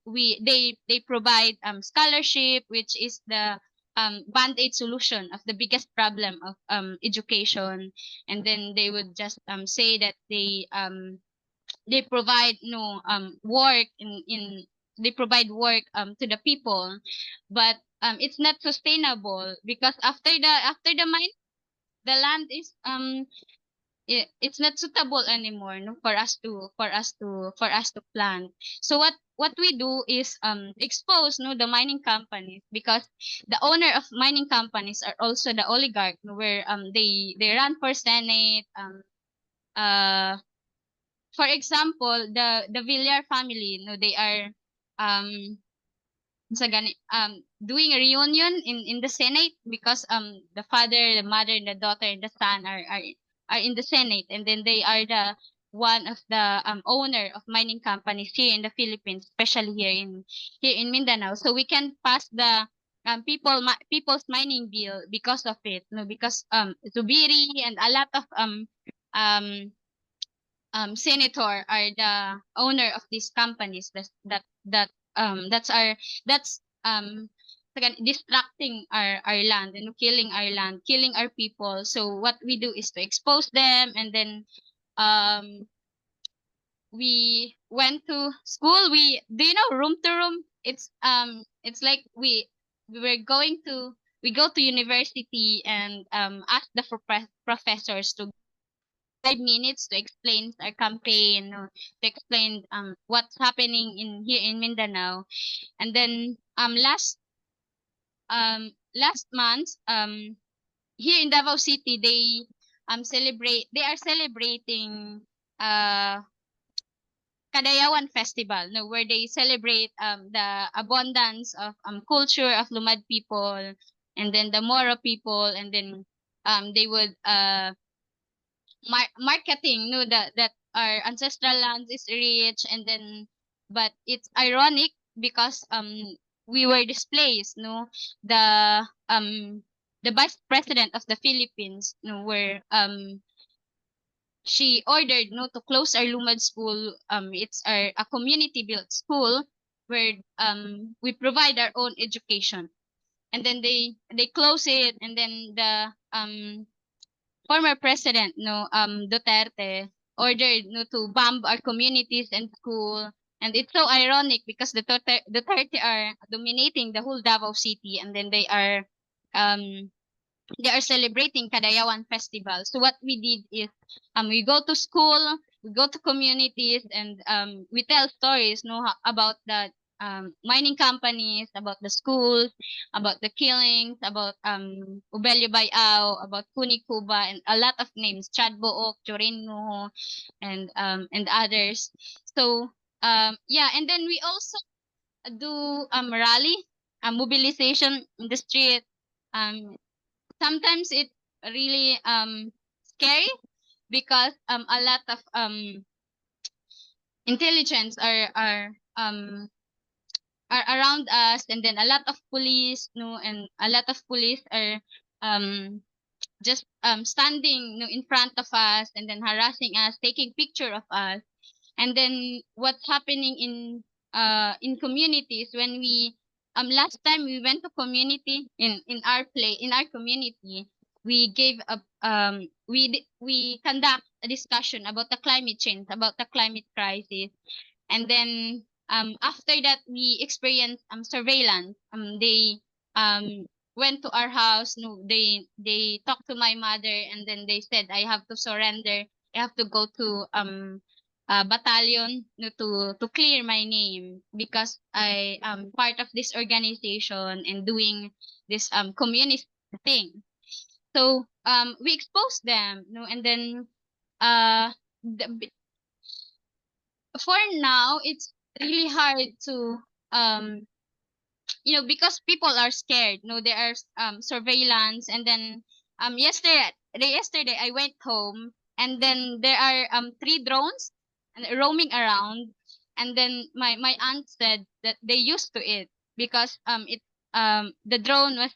they provide scholarship, which is the band-aid solution of the biggest problem of education. And then they would just say that they provide work in they provide work to the people, but it's not sustainable, because after the mine, the land is it's not suitable anymore, for us to plant. So what we do is expose the mining companies, because the owner of mining companies are also the oligarch, where they run for senate. Uh for example, the Villar family, they are um doing a reunion in the Senate, because the father, the mother, and the daughter, and the son are in the Senate, and then they are the one of the owner of mining companies here in the Philippines, especially here in Mindanao. So we can pass the people's mining bill because of it, because Zubiri and a lot of um senator are the owner of these companies that's again, distracting our land, and killing our people. So what we do is to expose them, and then um we went to school. We do you know room to room? It's like we were going to we go to university and ask the professors to 5 minutes to explain our campaign, to explain what's happening in here in Mindanao. And then last month here in Davao City, they are celebrating uh Kadayawan Festival, where they celebrate the abundance of culture of Lumad people, and then the Moro people, and then they would marketing, that our ancestral lands is rich. And then but it's ironic, because we were displaced, the the vice president of the Philippines, where she ordered to close our Lumad school. It's a community built school, where we provide our own education, and then they close it. And then the former president, Duterte, ordered to bomb our communities and school. And it's so ironic, because the Duterte are dominating the whole Davao City, and then um they are celebrating Kadayawan Festival. So what we did is we go to school, we go to communities, and we tell stories about the mining companies, about the schools, about the killings, about Ubelio Bayao, about Kuni Kuba, and a lot of names, Chad Book, Chorino, and others. So yeah, and then we also do rally, mobilization in the street. Um Sometimes it really scary, because a lot of intelligence are around us, and then a lot of police, and a lot of police are just standing, in front of us, and then harassing us, taking picture of us. And then what's happening in communities when we last time we went to community in our community, we gave a we conduct a discussion about the climate change, about the climate crisis. And then after that we experienced surveillance. They went to our house. No, they talked to my mother, and then they said I have to surrender. I have to go to battalion, to clear my name because I am part of this organization and doing this communist thing. So we exposed them, and then the, for now it's really hard to um because people are scared. There are surveillance. And then yesterday I went home, and then there are 3 drones and roaming around. And then my aunt said that they used to it because the drone was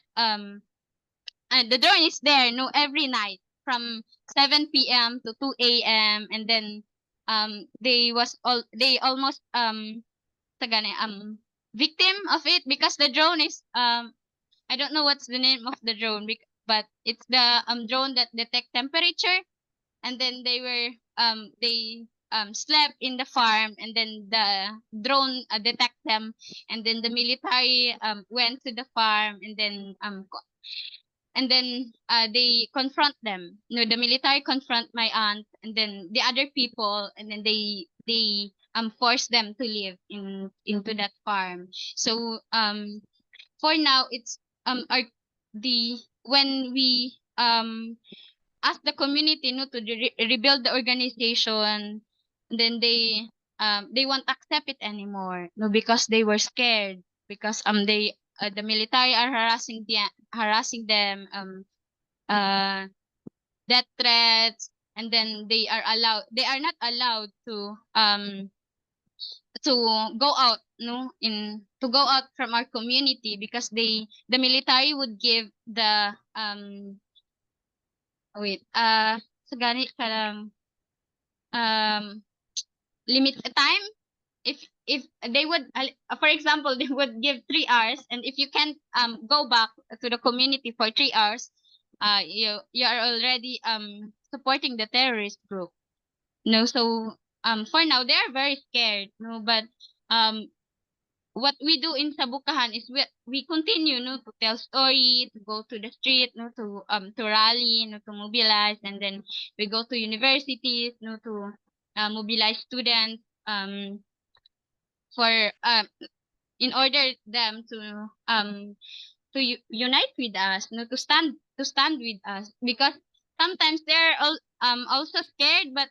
the drone is there every night from 7 p.m. to 2 a.m. And then they almost sagani victim of it because the drone is I don't know what's the name of the drone, but it's the drone that detect temperature. And then they slept in the farm, and then the drone detect them. And then the military went to the farm, and then they confront them. The military confront my aunt and then the other people, and then they force them to live into that farm. So for now it's when we ask the community to rebuild the organization, then they won't accept it anymore, because they were scared because the military are harassing them, death threats. And then they are not allowed to go out, to go out from our community because the military would give the wait sagani parang limit a time. If they would for example, they would give 3 hours, and if you can't go back to the community for 3 hours, you are already supporting the terrorist group. So for now they are very scared. But what we do in Sabukahan is we continue to tell story, to go to the street, to rally, to mobilize. And then we go to universities, to mobilize students for in order them to unite with us, to stand with us, because sometimes they're also scared. But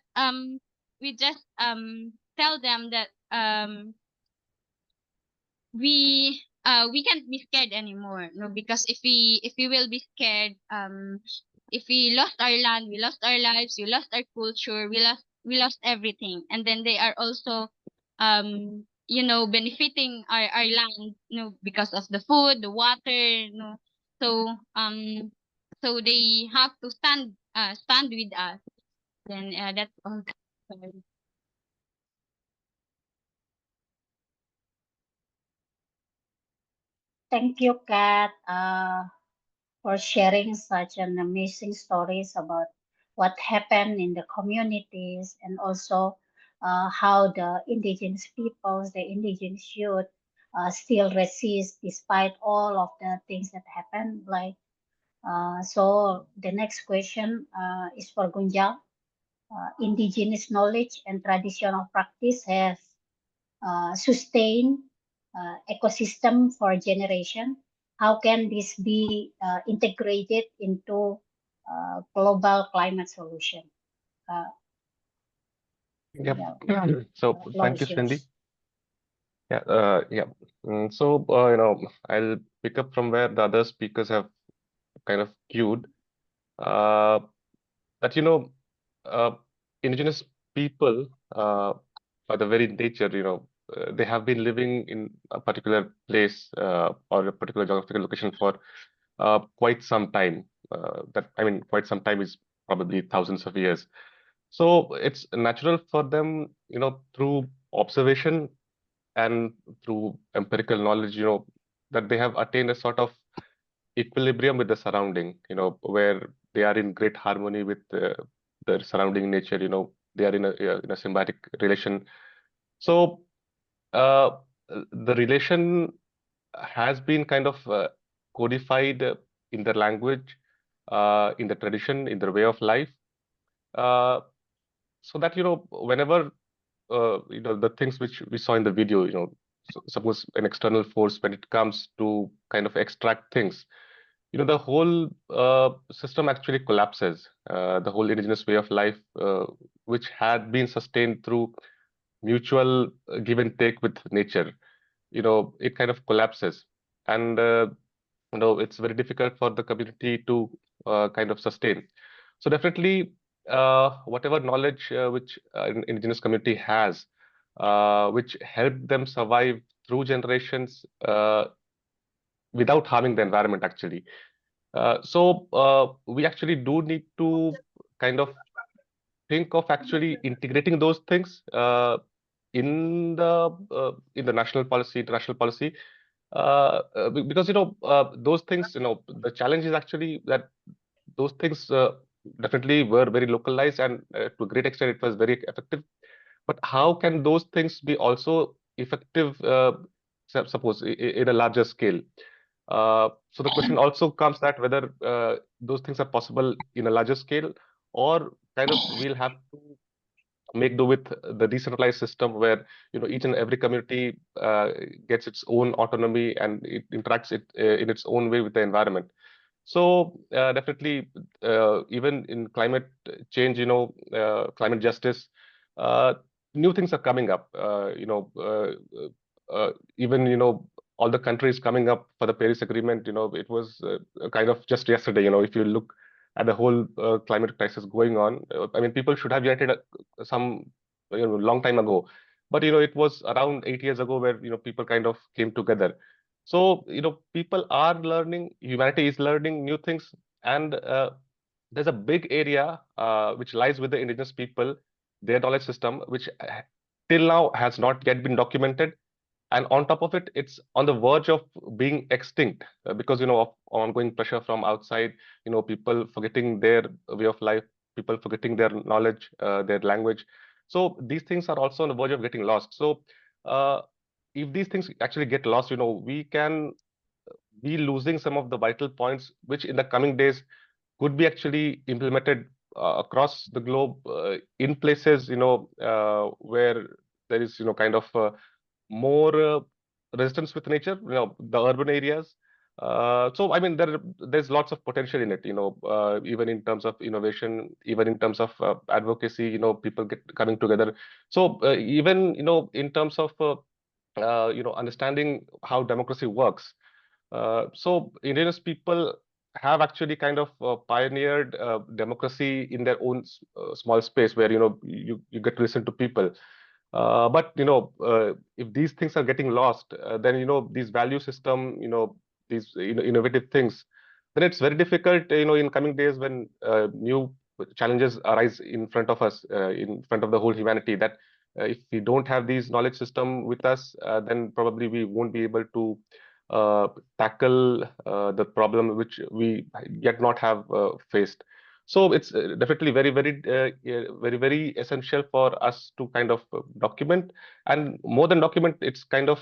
we just tell them that we can't be scared anymore, because if we will be scared, if we lost our land, we lost our lives, we lost our culture, we lost everything. And then they are also benefiting our land, because of the food, the water, so so they have to stand with us. Then that's all. Sorry.
Thank you, Kat, for sharing such an amazing stories about what happened in the communities, and also how the indigenous peoples, the indigenous youth, still resist despite all of the things that happen. So the next question is for Gunjal. Indigenous knowledge and traditional practice have sustained ecosystem for generation. How can this be integrated into global climate solution?
Yep.
Yeah,
So
floor
thank you,
is yours.
Cindy. Yeah. Yeah. So I'll pick up from where the other speakers have kind of queued. That indigenous people, by the very nature, they have been living in a particular place or a particular geographical location for quite some time. that, I mean, quite some time is probably thousands of years. So it's natural for them, through observation and through empirical knowledge, that they have attained a sort of equilibrium with the surrounding, where they are in great harmony with the surrounding nature, they are in a symbiotic relation. So the relation has been kind of codified in the language, in the tradition, in their way of life, so that whenever the things which we saw in the video, suppose an external force, when it comes to kind of extract things, the whole system actually collapses. The whole indigenous way of life, which had been sustained through mutual give and take with nature, it kind of collapses. And it's very difficult for the community to kind of sustain. So definitely, whatever knowledge which an indigenous community has, which helped them survive through generations without harming the environment, actually. So we actually do need to kind of think of actually integrating those things in the national policy, international policy, because those things, the challenge is actually that those things definitely were very localized, and to a great extent it was very effective. But how can those things be also effective, suppose in a larger scale? So the question also comes that whether those things are possible in a larger scale, or kind of we'll have to make do with the decentralized system where each and every community gets its own autonomy and it interacts in its own way with the environment. So definitely, even in climate change, climate justice, new things are coming up. Even all the countries coming up for the Paris Agreement. It was kind of just yesterday. If you look at the whole climate crisis going on, I mean, people should have united some long time ago, but it was around 8 years ago where people kind of came together. So people are learning, humanity is learning new things, and there's a big area which lies with the indigenous people, their knowledge system, which till now has not yet been documented. And on top of it, it's on the verge of being extinct because of ongoing pressure from outside, people forgetting their way of life, people forgetting their knowledge, their language. So these things are also on the verge of getting lost. So if these things actually get lost, we can be losing some of the vital points, which in the coming days could be actually implemented across the globe in places, where there is, kind of more resistance with nature, the urban areas. So I mean, there's lots of potential in it, even in terms of innovation, even in terms of advocacy, people coming together. So even, in terms of understanding how democracy works. So indigenous people have actually kind of pioneered democracy in their own small space where you get to listen to people. But if these things are getting lost, then these value system, these innovative things, then it's very difficult, in coming days when new challenges arise in front of us, in front of the whole humanity. That if we don't have these knowledge system with us, then probably we won't be able to tackle the problem which we yet not have faced. So it's definitely very, very essential for us to kind of document, and more than document, it's kind of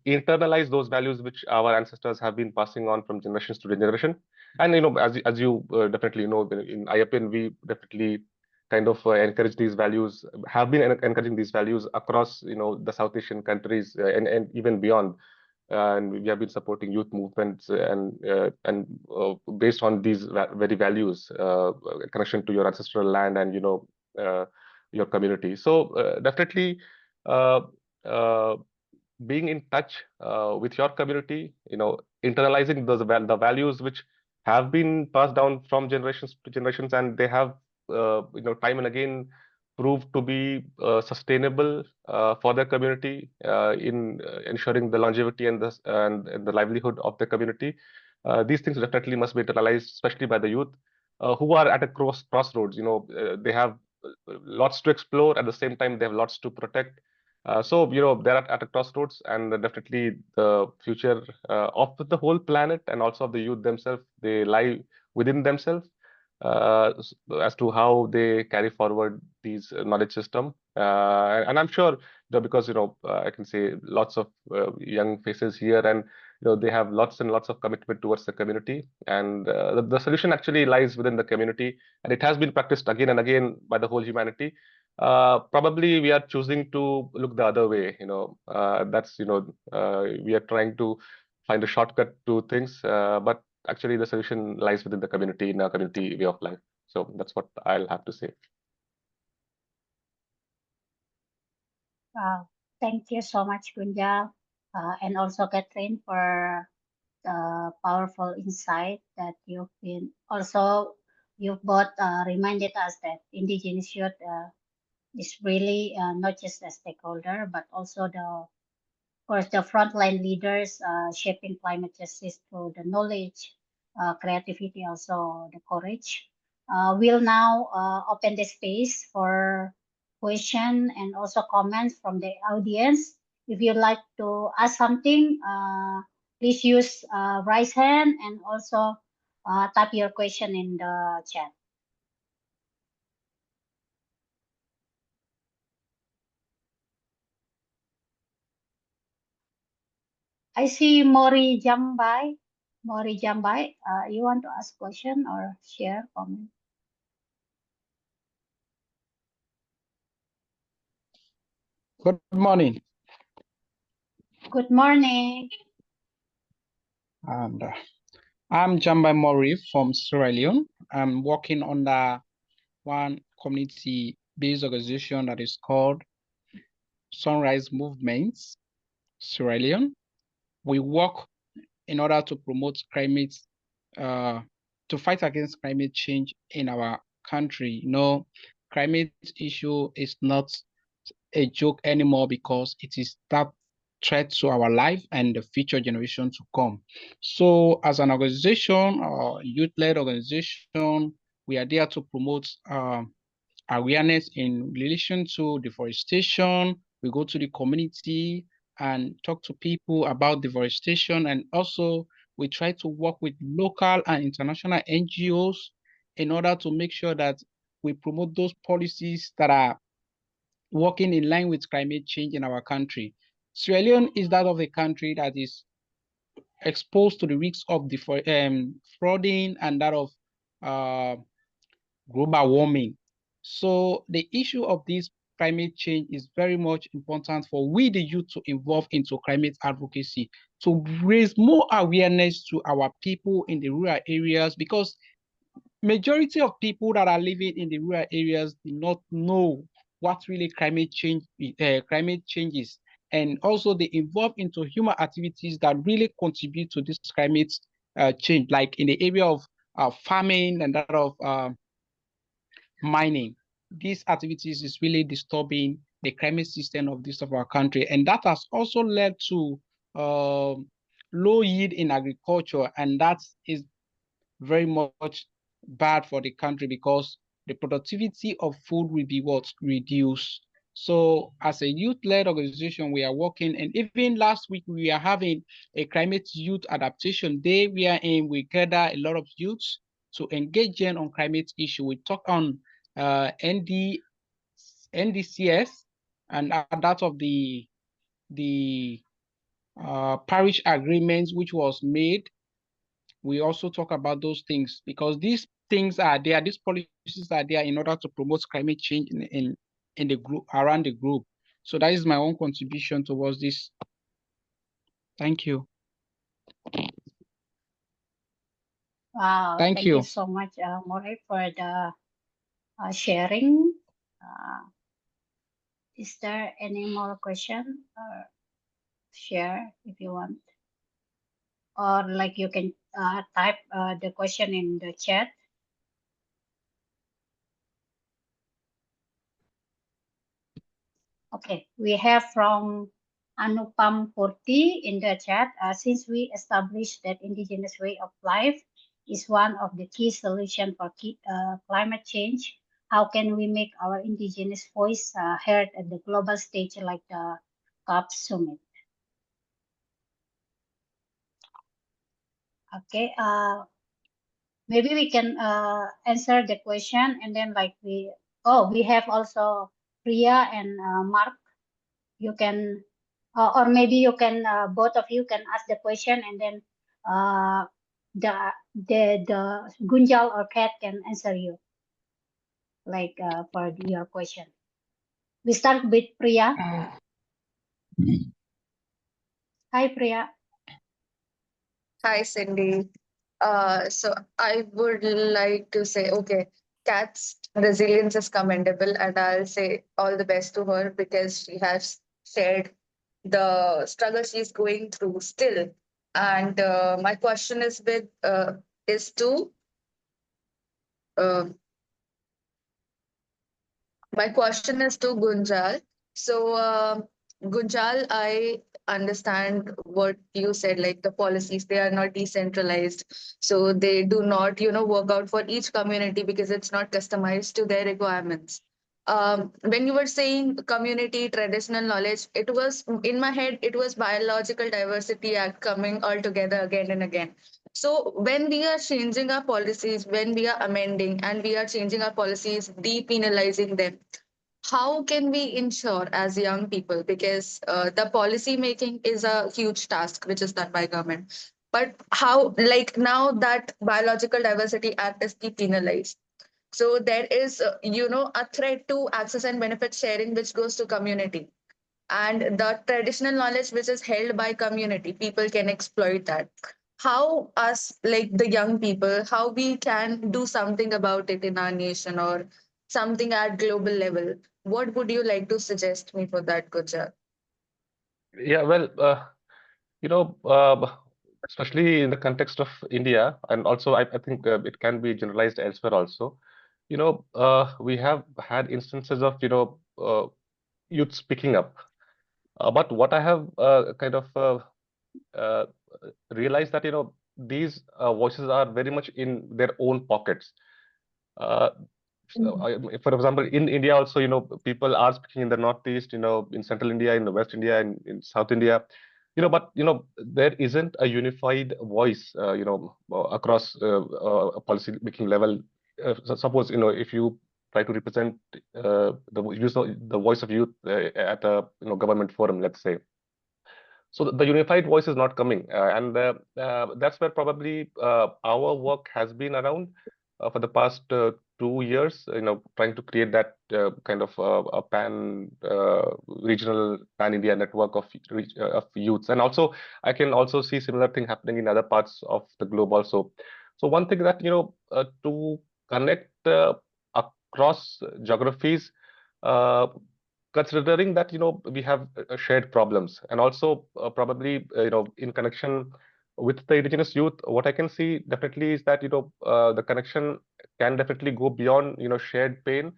internalize those values which our ancestors have been passing on from generations to generation. And as you definitely know, in IAPN, we definitely kind of encourage these values, have been encouraging these values across the South Asian countries and even beyond. And we have been supporting youth movements and based on these very values, connection to your ancestral land and your community. So definitely being in touch with your community, internalizing the values which have been passed down from generations to generations, and they have time and again proved to be sustainable for their community in ensuring the longevity and the livelihood of the community. These things definitely must be internalized, especially by the youth who are at a crossroads. They have lots to explore. At the same time, they have lots to protect. So they're at a crossroads, and definitely the future of the whole planet and also of the youth themselves, they lie within themselves as to how they carry forward these knowledge system. And I'm sure, because I can say lots of young faces here, and they have lots and lots of commitment towards the community, and the solution actually lies within the community, and it has been practiced again and again by the whole humanity. Probably we are choosing to look the other way. That's we are trying to find a shortcut to things, but actually the solution lies within the community, in our community way of life. So that's what I'll have to say.
Wow. Thank you so much, Kunjal, and also Catherine, for the powerful insight that you've both reminded us that indigenous youth is really not just a stakeholder, but also of course, the frontline leaders shaping climate justice through the knowledge, creativity, also the courage. We'll now open the space for question and also comments from the audience. If you'd like to ask something, please use raise hand and also type your question in the chat. I see Mori Jambai. Mori Jambai, you want to ask question or share comment?
Good morning.
Good morning.
And I'm Jambai Mori from Sierra Leone. I'm working under one community-based organization that is called Sunrise Movements Sierra Leone. We work in order to promote climate, to fight against climate change in our country. Climate issue is not a joke anymore because it is that threat to our life and the future generation to come. So as an organization or youth-led organization, we are there to promote awareness in relation to deforestation. We go to the community and talk to people about deforestation, and also we try to work with local and international NGOs in order to make sure that we promote those policies that are working in line with climate change in our country. Sierra Leone is that of a country that is exposed to the risks of flooding and that of global warming. So the issue of this climate change is very much important for we, the youth, to involve into climate advocacy, to raise more awareness to our people in the rural areas, because majority of people that are living in the rural areas do not know what really climate change is, and also they involve into human activities that really contribute to this climate change, like in the area of farming and that of mining. These activities is really disturbing the climate system of this of our country, and that has also led to low yield in agriculture, and that is very much bad for the country because the productivity of food will be reduced. So as a youth-led organization, we are working, and even last week we are having a climate youth adaptation day wherein we gather a lot of youths to engage them on climate issue. We talk on NDCS and that of the Paris Agreement which was made. We also talk about those things because these things are there, these policies are there in order to promote climate change in the group, around the group. So that is my own contribution towards this. Thank you.
Wow, thank you so much, Mori, for the sharing. Is there any more question or share if you want? Or like you can type the question in the chat. Okay, we have from Anupam Purti in the chat. Since we established that indigenous way of life is one of the key solutions for climate change, how can we make our indigenous voice heard at the global stage like the COP summit? Okay, maybe we can answer the question, and then like we have also Priya and Mark. You can or maybe you can both of you can ask the question, and then the Gunjal or Kat can answer you like for your question. We start with Priya. Hi Priya.
Hi, Cindy. So I would like to say, okay, Kat's resilience is commendable, and I'll say all the best to her because she has shared the struggle she's going through still. And my question is to my question is to Gunjal. So, Gunjal, I understand what you said, like the policies, they are not decentralized. So they do not, work out for each community because it's not customized to their requirements. When you were saying community traditional knowledge, it was in my head, it was Biological Diversity Act coming all together again and again. So when we are changing our policies, when we are amending and we are changing our policies, depenalizing them, how can we ensure as young people, because the policy making is a huge task which is done by government, but how, like now that Biological Diversity Act is depenalized, so there is a threat to access and benefit sharing which goes to community, and the traditional knowledge which is held by community, people can exploit that. How us, like the young people, how we can do something about it in our nation or something at global level? What would you like to suggest me for that, Gujar?
Yeah, well, you know, especially in the context of India, and also I think it can be generalized elsewhere also. We have had instances of, youth speaking up. But what I have kind of uh, realized that, these voices are very much in their own pockets. For example, in India also, people are speaking in the Northeast, in Central India, in the West India, in South India, but there isn't a unified voice, across a policy making level. Suppose, if you try to represent the voice of youth at a government forum, let's say. So the unified voice is not coming, and that's where probably our work has been around for the past 2 years. Trying to create that kind of a regional pan India network of youths, and also I can also see similar thing happening in other parts of the globe also. So one thing that to connect across geographies. Considering that we have shared problems, and also probably in connection with the indigenous youth, what I can see definitely is that the connection can definitely go beyond shared pain.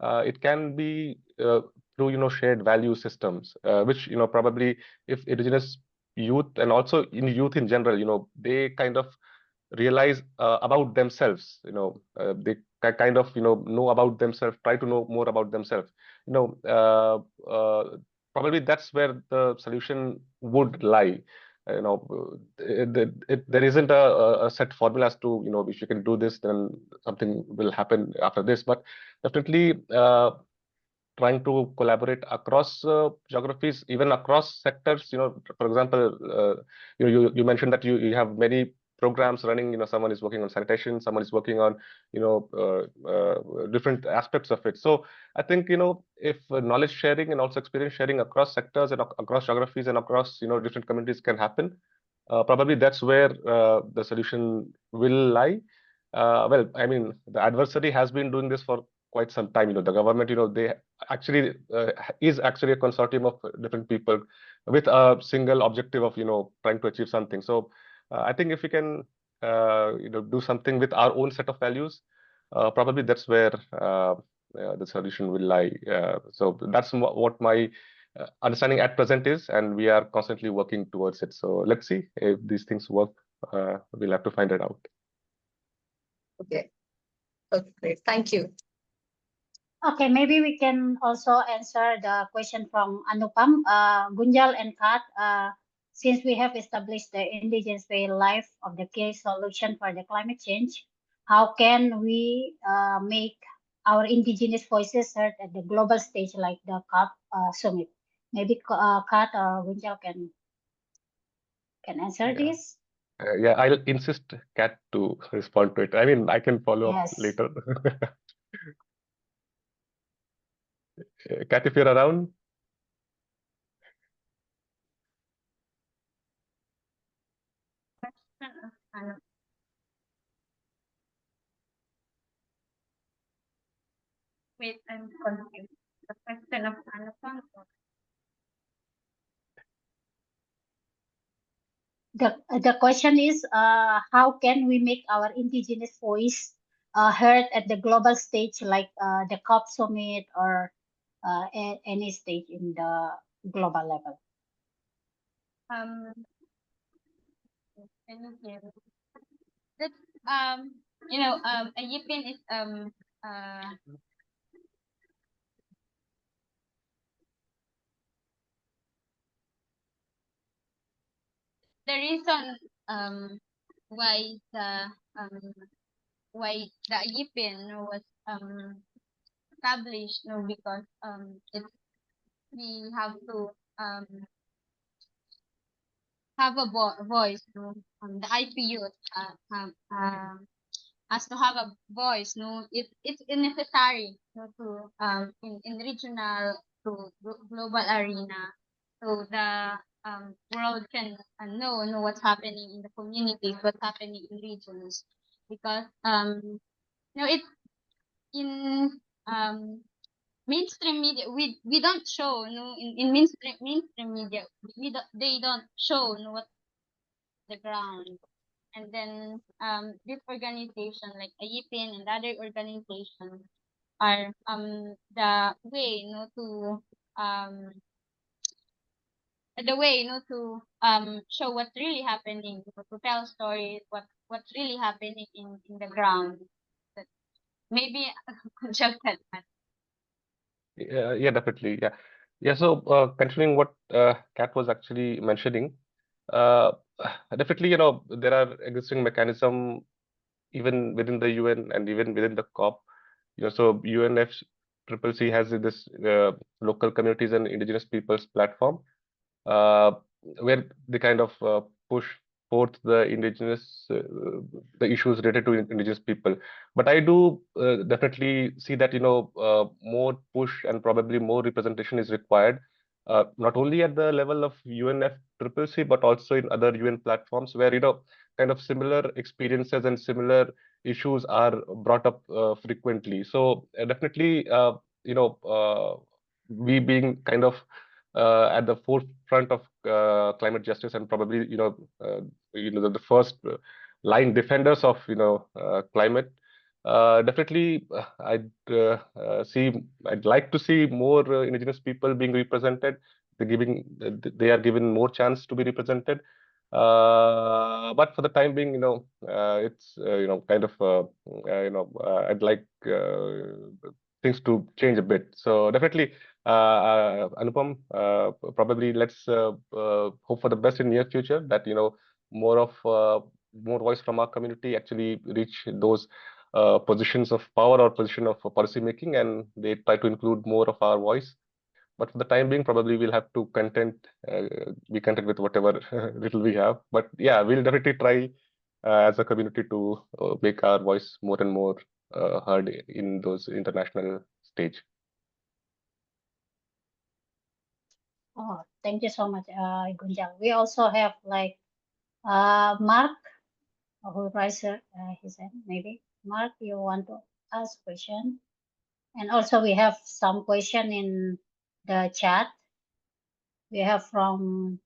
It can be through shared value systems, which probably if indigenous youth and also in youth in general, they kind of realize about themselves. They kind of know about themselves, try to know more about themselves. Probably that's where the solution would lie. There isn't a set formula as to if you can do this, then something will happen after this. But definitely trying to collaborate across geographies, even across sectors. For example, you mentioned that you have many programs running. Someone is working on sanitation, someone is working on different aspects of it. So I think if knowledge sharing and also experience sharing across sectors and across geographies and across different communities can happen, probably that's where the solution will lie. Well, I mean, the adversary has been doing this for quite some time. The government, they actually is actually a consortium of different people with a single objective of trying to achieve something. So I think if we can do something with our own set of values, probably that's where the solution will lie. So that's what my understanding at present is, and we are constantly working towards it. So let's see if these things work. We'll have to find it out.
Okay. Okay, great. Thank you.
Okay, maybe we can also answer the question from Anupam, Gunjal and Kat. Since we have established the indigenous way life of the key solution for the climate change, how can we make our indigenous voices heard at the global stage like the COP summit? Maybe Kat or Gunjal can answer
Yeah.
this.
Yeah, I'll insist Kat to respond to it. I mean, I can follow up
Yes.
later. Kat, if you're around.
Wait, I'm confused. The question of Anupam.
The question is, how can we make our indigenous voice heard at the global stage, like the COP summit or any stage in the global level?
Can you hear me? That a Yipin is the reason why the Yipin was established, because we have to have a voice, the IPU has to have a voice, it's necessary, to in regional to global arena, so the world can know what's happening in the communities, what's happening in regions, because it's in mainstream media, we don't show, in mainstream media, they don't show, what the ground. And then this organization like AYIPIN and other organizations are the way, to show what's really happening, to tell stories, what's really happening in the ground. But maybe just that.
Yeah, definitely. Yeah. So continuing what Kat was actually mentioning, definitely, there are existing mechanism even within the UN and even within the COP. So UNFCCC has this local communities and indigenous peoples platform, where they kind of push forth the indigenous the issues related to indigenous people. But I do definitely see that more push and probably more representation is required, not only at the level of UNFCCC but also in other UN platforms where kind of similar experiences and similar issues are brought up frequently. So definitely, we being kind of at the forefront of climate justice and probably the first line defenders of climate. Definitely, I'd like to see more indigenous people being represented. They are given more chance to be represented. But for the time being, it's kind of I'd like things to change a bit. So definitely, Anupam, probably let's hope for the best in near future that more voice from our community actually reach those positions of power or position of policy making, and they try to include more of our voice. But for the time being, probably we'll have to be content with whatever little we have. But yeah, we'll definitely try as a community to make our voice more and more heard in those international stage.
Oh, thank you so much, Gunjal. We also have like Mark, who raised his hand. Maybe Mark, you want to ask question? And also we have some question in the chat. We have from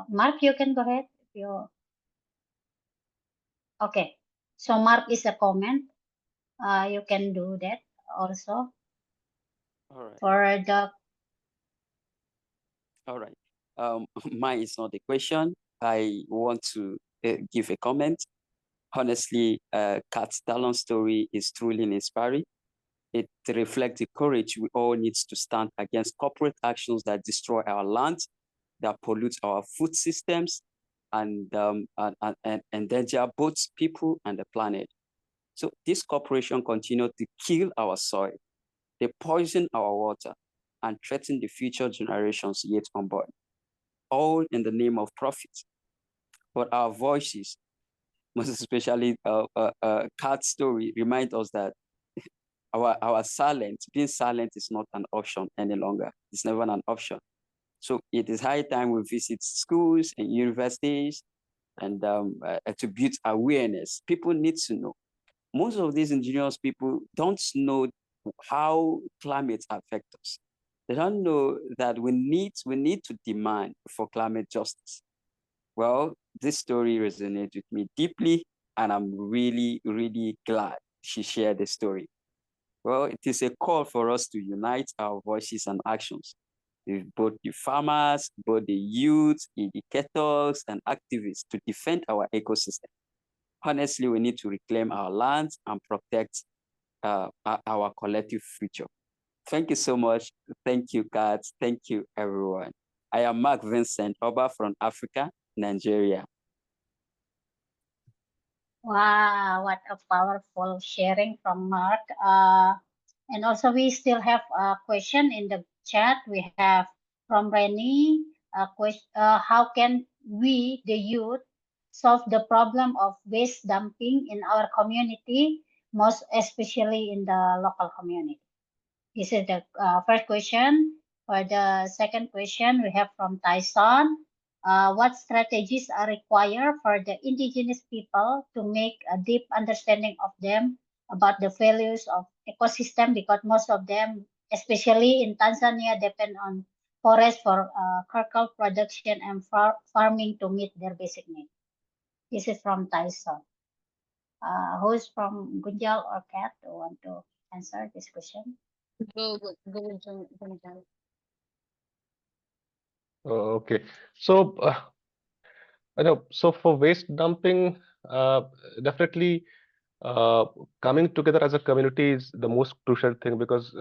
Mark. You can go ahead if you. Okay, so Mark is a comment. You can do that also.
All right.
For the
All right. Mine is not a question. I want to give a comment. Honestly, Kat Talon's story is truly inspiring. It reflects the courage we all need to stand against corporate actions that destroy our land, that pollute our food systems, and endanger both people and the planet. So this corporation continue to kill our soil, they poison our water, and threaten the future generations yet unborn, all in the name of profit. But our voices, most especially Kat's story, remind us that our being silent is not an option any longer. It's never an option. So it is high time we visit schools and universities and to build awareness. People need to know. Most of these indigenous people don't know how climate affects us. They don't know that we need to demand for climate justice. Well, this story resonates with me deeply, and I'm really, really glad she shared the story. Well, it is a call for us to unite our voices and actions with both the farmers, both the youth, educators, and activists to defend our ecosystem. Honestly, we need to reclaim our lands and protect our collective future. Thank you so much. Thank you, Kat. Thank you, everyone. I am Mark Vincent Oba from Africa, Nigeria.
Wow, what a powerful sharing from Mark. And also we still have a question in the chat. We have from Rennie, a question, how can we, the youth, solve the problem of waste dumping in our community, most especially in the local community? This is the first question. For the second question, we have from Tyson. What strategies are required for the indigenous people to make a deep understanding of them about the values of ecosystem, because most of them, especially in Tanzania, depend on forest for charcoal production and farming to meet their basic needs. This is from Tyson. Who is from Gunjal or Kat who want to answer this question?
Go, John.
Okay. So, I know. So for waste dumping, definitely coming together as a community is the most crucial thing because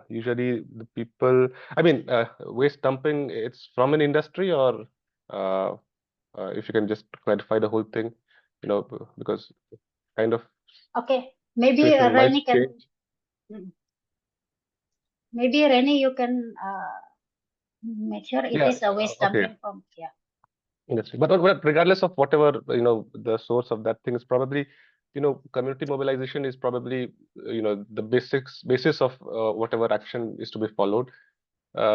usually the people. I mean, waste dumping. It's from an industry, or if you can just clarify the whole thing, because kind of
Okay, maybe
situation might
Rennie can.
change.
Maybe Rennie, you can make sure it
Yeah.
is a waste
Okay.
dumping from
Industry. But regardless of whatever, the source of that thing is probably, community mobilization is probably, the basis of whatever action is to be followed.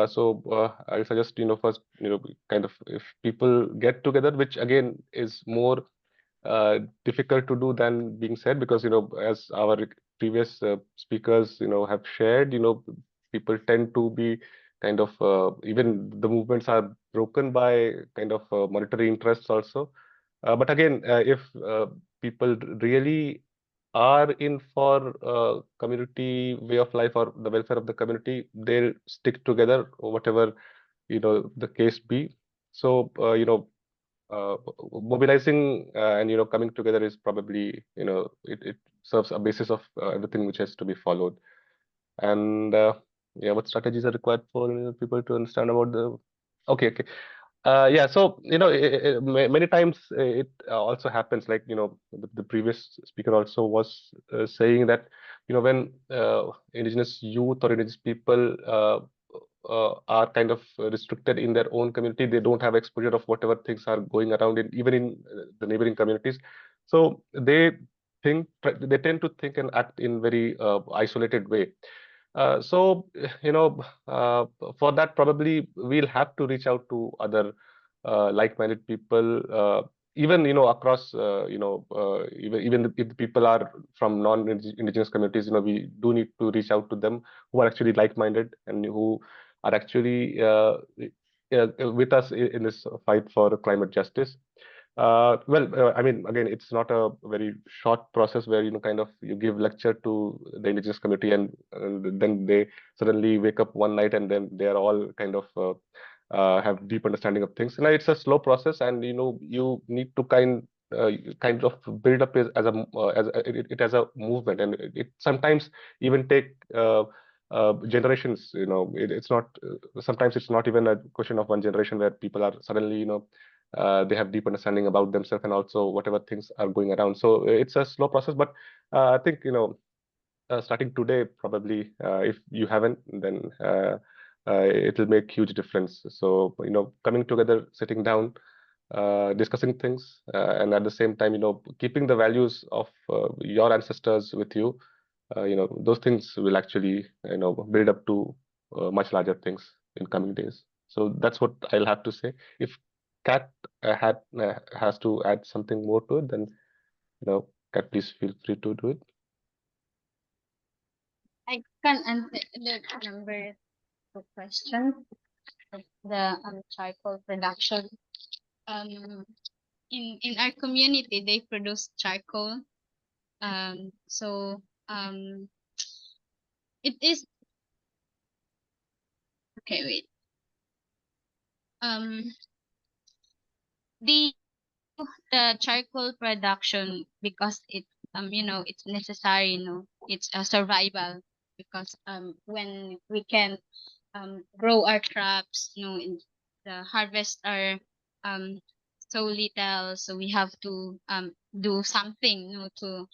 So I suggest, first, kind of if people get together, which again is more difficult to do than being said, because, as our previous speakers, have shared, people tend to be kind of even the movements are broken by kind of monetary interests also. But again, if people really are in for community way of life or the welfare of the community, they'll stick together, whatever the case be. So mobilizing and coming together is probably it serves a basis of everything which has to be followed. And yeah, what strategies are required for people to understand about the okay. Yeah, so many times it also happens, like the previous speaker also was saying that when indigenous youth or indigenous people are kind of restricted in their own community, they don't have exposure of whatever things are going around even in the neighboring communities. So they tend to think and act in very isolated way. So for that, probably we'll have to reach out to other like-minded people, even across even if the people are from non-indigenous communities, we do need to reach out to them who are actually like-minded and who are actually with us in this fight for climate justice. I mean, again, it's not a very short process where, kind of you give lecture to the indigenous community and then they suddenly wake up one night and then they are all kind of have deep understanding of things. It's a slow process, and you need to kind of build up it as a movement, and it sometimes even take generations. It's not sometimes it's not even a question of one generation where people are suddenly they have deep understanding about themselves and also whatever things are going around. So it's a slow process, but I think starting today, probably if you haven't, then it will make huge difference. So coming together, sitting down, discussing things, and at the same time, keeping the values of your ancestors with you. Those things will actually build up to much larger things in coming days. So that's what I'll have to say. If Kat has to add something more to it, then Kat, please feel free to do it.
I can answer the number 2 question. The charcoal production. In our community, they produce charcoal. So it is okay. Wait. The charcoal production, because it's necessary. It's a survival, because when we can grow our crops, the harvest are so little, so we have to do something, to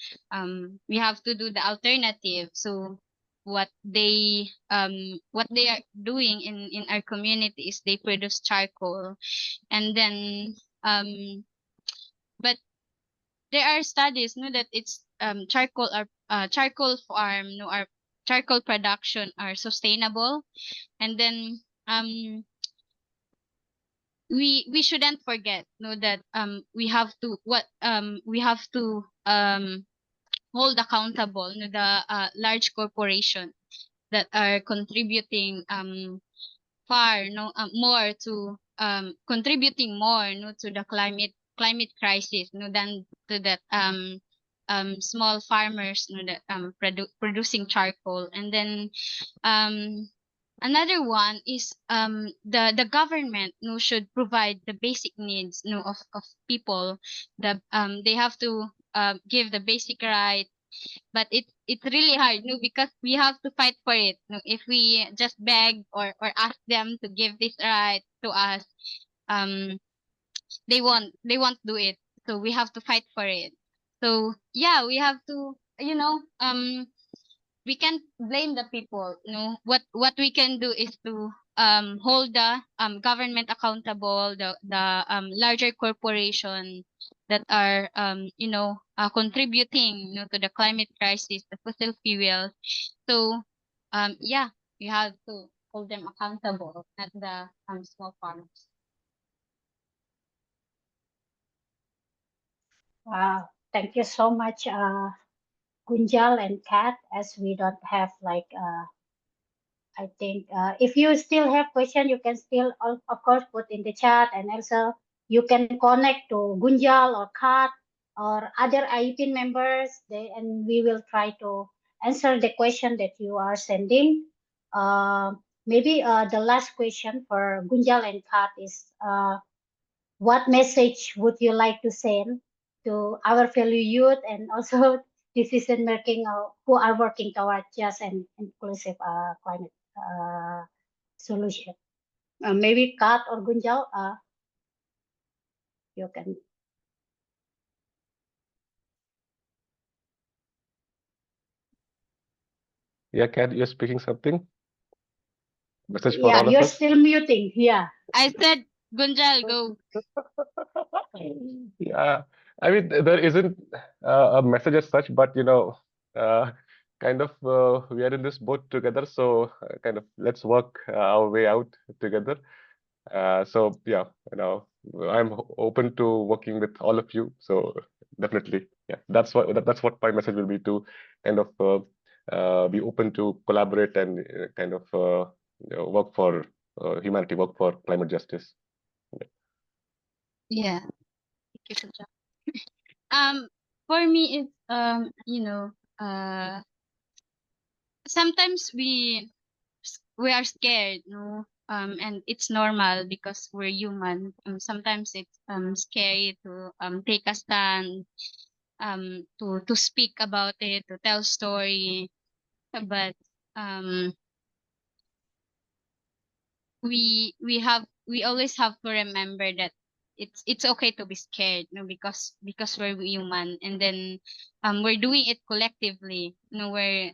we have to do the alternative. So what they are doing in our community is they produce charcoal, and then but there are studies that it's charcoal farm, our charcoal production are sustainable, and then we shouldn't forget that we have to hold accountable the large corporation that are contributing far more to contributing more to the climate crisis than to that small farmers that producing charcoal. And then another one is the government should provide the basic needs of people. They have to give the basic right, but it's really hard because we have to fight for it. If we just beg or ask them to give this right to us, they won't do it. So we have to fight for it. So yeah, we have to we can't blame the people. What we can do is to hold the government accountable, the larger corporation that are contributing to the climate crisis, the fossil fuels. So yeah, you have to hold them accountable, not the small farmers.
Wow, thank you so much, Gunjal and Kat. As we don't have I think if you still have question, you can still, of course, put in the chat, and also you can connect to Gunjal or Kat or other IEP members, and we will try to answer the question that you are sending. Maybe the last question for Gunjal and Kat is, what message would you like to send to our fellow youth and also decision making who are working toward just and inclusive climate solution? Maybe Kat or Gunjal, you can.
Yeah, Kat, you're speaking something? Message for
Yeah,
all of
you're
us?
still muting. Yeah.
I said, Gunjal, go.
Yeah, I mean, there isn't a message as such, but kind of we are in this boat together, so kind of let's work our way out together. So yeah, I'm open to working with all of you. So definitely, yeah, that's what my message will be, to kind of be open to collaborate and kind of work for humanity, work for climate justice.
Yeah. you, Kuja. For me, it's sometimes we are scared, no, and it's normal because we're human. Sometimes it's scary to take a stand, to speak about it, to tell story, but we always have to remember that it's okay to be scared, no, because we're human, and then we're doing it collectively, no, we're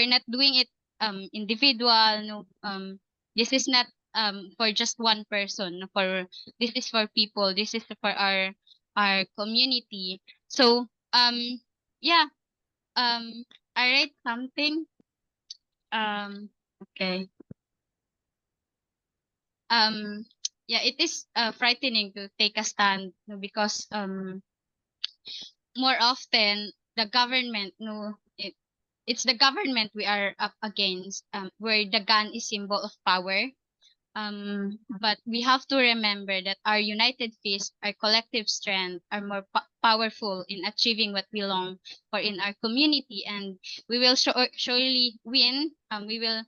not doing it individual, no, this is not for just one person, no, this is for people, this is for our community. So yeah, I write something, okay. Yeah, it is frightening to take a stand, no, because more often the government, no, it's the government we are up against, where the gun is symbol of power. But we have to remember that our united fist, our collective strength, are more powerful in achieving what we long for in our community, and we will surely win. We will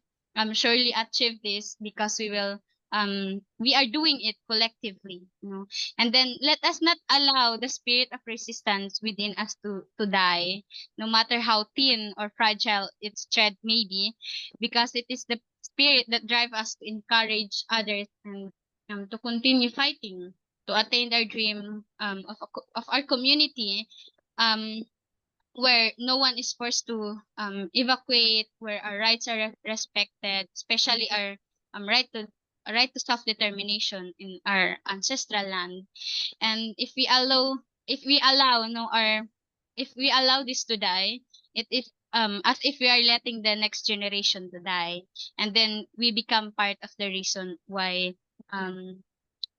surely achieve this because we are doing it collectively, you know. And then let us not allow the spirit of resistance within us to die, no matter how thin or fragile its thread may be, because it is the spirit that drive us to encourage others and to continue fighting to attain our dream of our community, um, where no one is forced to evacuate, where our rights are respected, especially our right to self-determination in our ancestral land. And if we allow no our if we allow this to die, it is as if we are letting the next generation to die, and then we become part of the reason why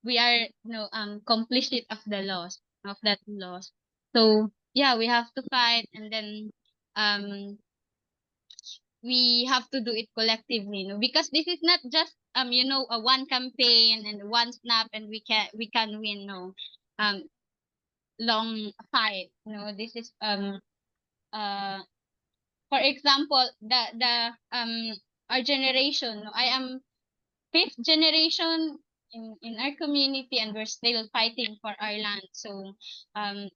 we are complicit of the loss of that loss. So yeah, we have to fight, and then um we have to do it collectively, no, because this is not just a one campaign and one snap and we can win, no, um long fight, no. This is uh for example, the our generation, no, I am fifth generation in our community, and we're still fighting for our land. So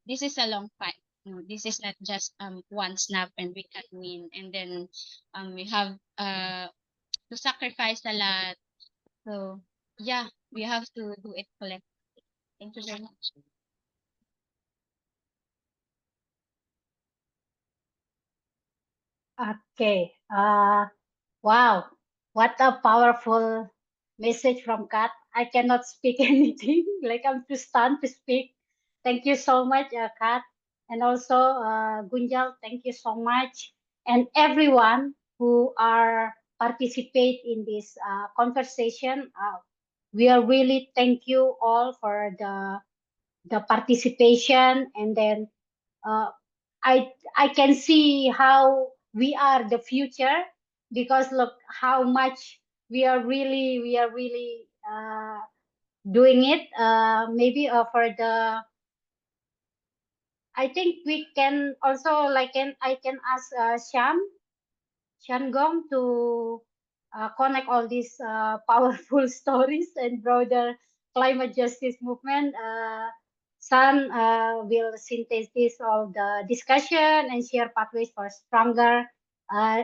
this is a long fight, no, this is not just one snap and we can win, and then we have to sacrifice a lot. So yeah, we have to do it collectively. Thank you very much.
Okay. Wow. What a powerful message from Kat. I cannot speak anything. Like I'm too stunned to speak. Thank you so much, Kat. And also, Gunjal, thank you so much. And everyone who are participate in this conversation. We are really thank you all for the participation, and then uh, I can see how we are the future, because look how much we are really doing it. Maybe for the I think we can also I can ask Shangong to connect all these powerful stories and broader climate justice movement. San will synthesize all the discussion and share pathways for stronger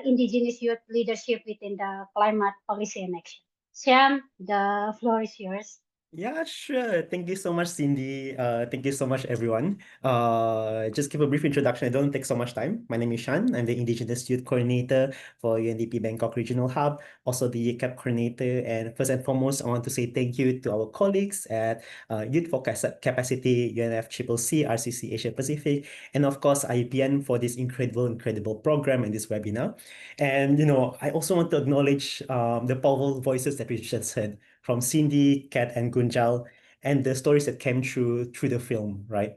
indigenous youth leadership within the climate policy and action. Sian, the floor is yours.
Yeah, sure. Thank you so much, Cindy. Thank you so much, everyone. Just give a brief introduction. I don't take so much time. My name is Shan. I'm the Indigenous Youth Coordinator for UNDP Bangkok Regional Hub, also the YCAP Coordinator. And first and foremost, I want to say thank you to our colleagues at Youth for Capacity, UNFCCC, RCC Asia Pacific, and of course, IUPN for this incredible program and this webinar. And, I also want to acknowledge the powerful voices that we just heard from Cindy, Kat, and Gunjal, and the stories that came through the film, right?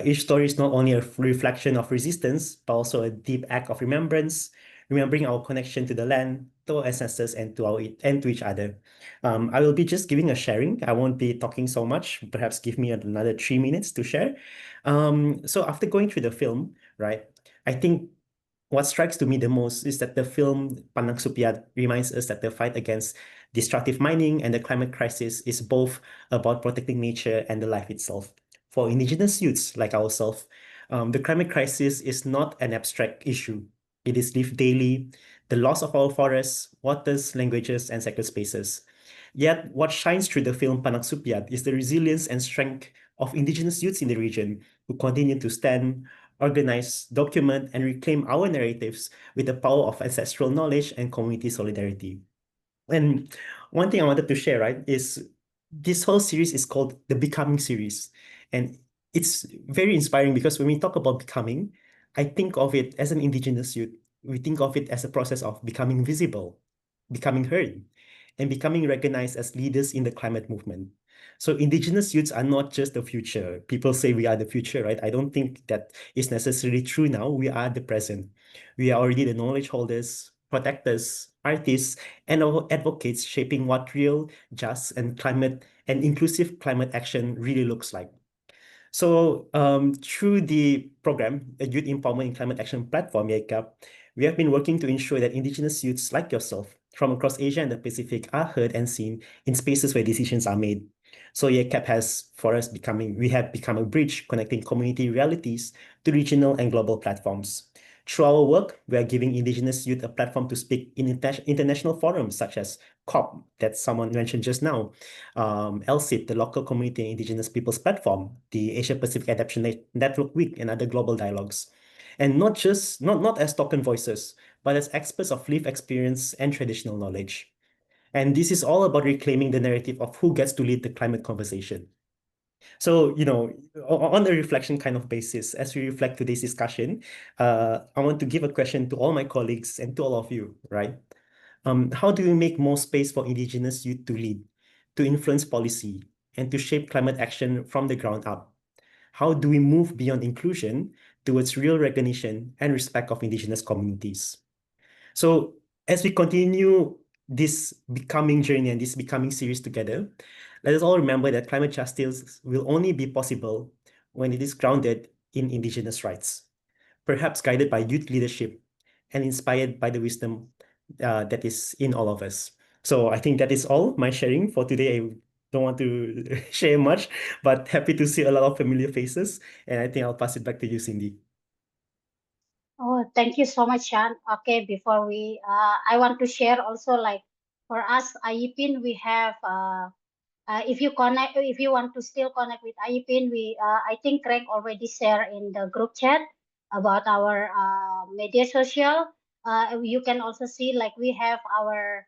Each story is not only a reflection of resistance, but also a deep act of remembrance, remembering our connection to the land, to our ancestors, and to each other. I will be just giving a sharing. I won't be talking so much. Perhaps give me another 3 minutes to share. So after going through the film, right, I think what strikes to me the most is that the film Pandang Supiat reminds us that the fight against destructive mining and the climate crisis is both about protecting nature and the life itself. For indigenous youths like ourselves, the climate crisis is not an abstract issue. It is lived daily, the loss of our forests, waters, languages, and sacred spaces. Yet, what shines through the film Pandang Supiat is the resilience and strength of indigenous youths in the region who continue to stand, organize, document, and reclaim our narratives with the power of ancestral knowledge and community solidarity. And one thing I wanted to share, right, is this whole series is called the Becoming series. And it's very inspiring because when we talk about becoming, I think of it as an indigenous youth. We think of it as a process of becoming visible, becoming heard, and becoming recognized as leaders in the climate movement. So indigenous youths are not just the future. People say we are the future, right? I don't think that is necessarily true now. We are the present. We are already the knowledge holders, protectors, artists, and our advocates shaping what real, just, and climate and inclusive climate action really looks like. So through the program, the Youth Empowerment in Climate Action Platform, YCAP, we have been working to ensure that indigenous youths like yourself from across Asia and the Pacific are heard and seen in spaces where decisions are made. So YCAP has, for us, we have become a bridge connecting community realities to regional and global platforms. Through our work, we are giving indigenous youth a platform to speak in international forums such as COP, that someone mentioned just now, LCIP, the Local Community and Indigenous Peoples Platform, the Asia Pacific Adaptation Network Week, and other global dialogues. And not as token voices, but as experts of lived experience and traditional knowledge. And this is all about reclaiming the narrative of who gets to lead the climate conversation. So, on a reflection kind of basis, as we reflect today's discussion, I want to give a question to all my colleagues and to all of you, right? How do we make more space for indigenous youth to lead, to influence policy, and to shape climate action from the ground up? How do we move beyond inclusion towards real recognition and respect of indigenous communities? So as we continue this becoming journey and this becoming series together, let us all remember that climate justice will only be possible when it is grounded in indigenous rights, perhaps guided by youth leadership and inspired by the wisdom that is in all of us. So I think that is all my sharing for today. I don't want to share much, but happy to see a lot of familiar faces. And I think I'll pass it back to you, Cindy.
Oh, thank you so much, Sean. Okay, before I want to share also, like for us, IEPIN, we have, if you want to still connect with IEPIN, I think Craig already shared in the group chat about our media social. You can also see, like, we have our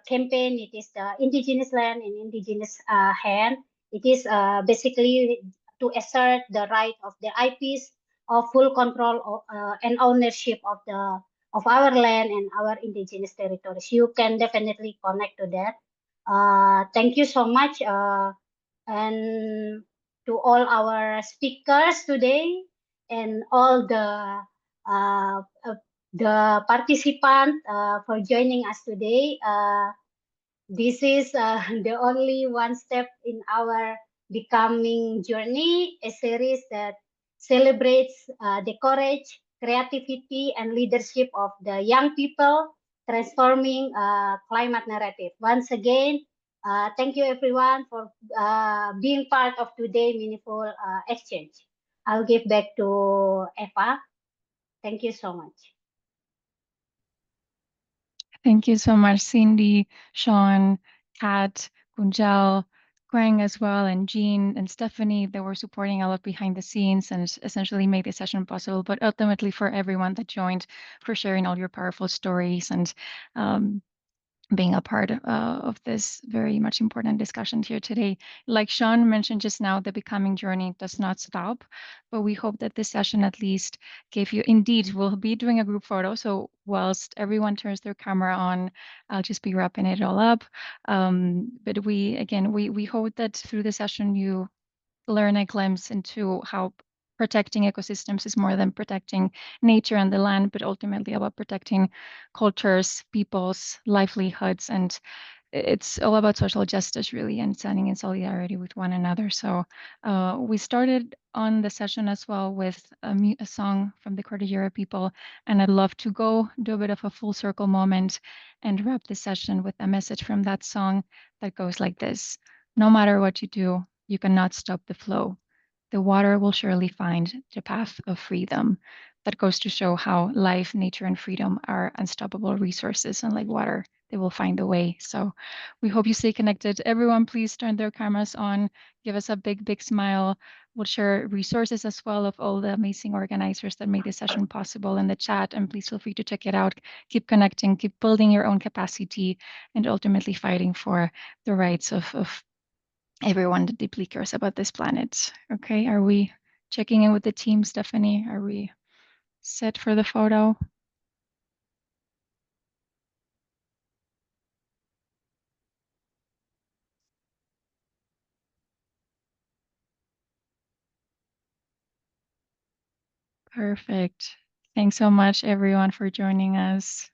campaign. It is the indigenous land in indigenous hand. It is basically to assert the right of the IPs of full control and ownership of our land and our indigenous territories. You can definitely connect to that. Thank you so much, and to all our speakers today and all the participants for joining us today. This is the only one step in our becoming journey, a series that celebrates the courage, creativity, and leadership of the young people transforming climate narrative. Once again, thank you everyone for being part of today's meaningful exchange. I'll give back to Eva. Thank you so much.
Thank you so much, Cindy, Sean, Kat, Kunjal, Quang as well, and Jean and Stephanie that were supporting a lot behind the scenes and essentially made this session possible, but ultimately for everyone that joined, for sharing all your powerful stories and being a part of this very much important discussion here today. Like Sean mentioned just now, the becoming journey does not stop, but we hope that this session at least gave you, indeed, we'll be doing a group photo. So whilst everyone turns their camera on, I'll just be wrapping it all up. But we hope that through the session, you learn a glimpse into how protecting ecosystems is more than protecting nature and the land, but ultimately about protecting cultures, peoples, livelihoods, and it's all about social justice, really, and standing in solidarity with one another. So we started on the session as well with a song from the Cordillera people, and I'd love to go do a bit of a full circle moment and wrap the session with a message from that song that goes like this: no matter what you do, you cannot stop the flow. The water will surely find the path of freedom. That goes to show how life, nature, and freedom are unstoppable resources, and like water, they will find a way. So we hope you stay connected. Everyone, please turn their cameras on, give us a big, big smile. We'll share resources as well of all the amazing organizers that made this session possible in the chat, and please feel free to check it out. Keep connecting, keep building your own capacity, and ultimately fighting for the rights of everyone that deeply cares about this planet. Okay, are we checking in with the team, Stephanie? Are we set for the photo? Perfect. Thanks so much, everyone, for joining us.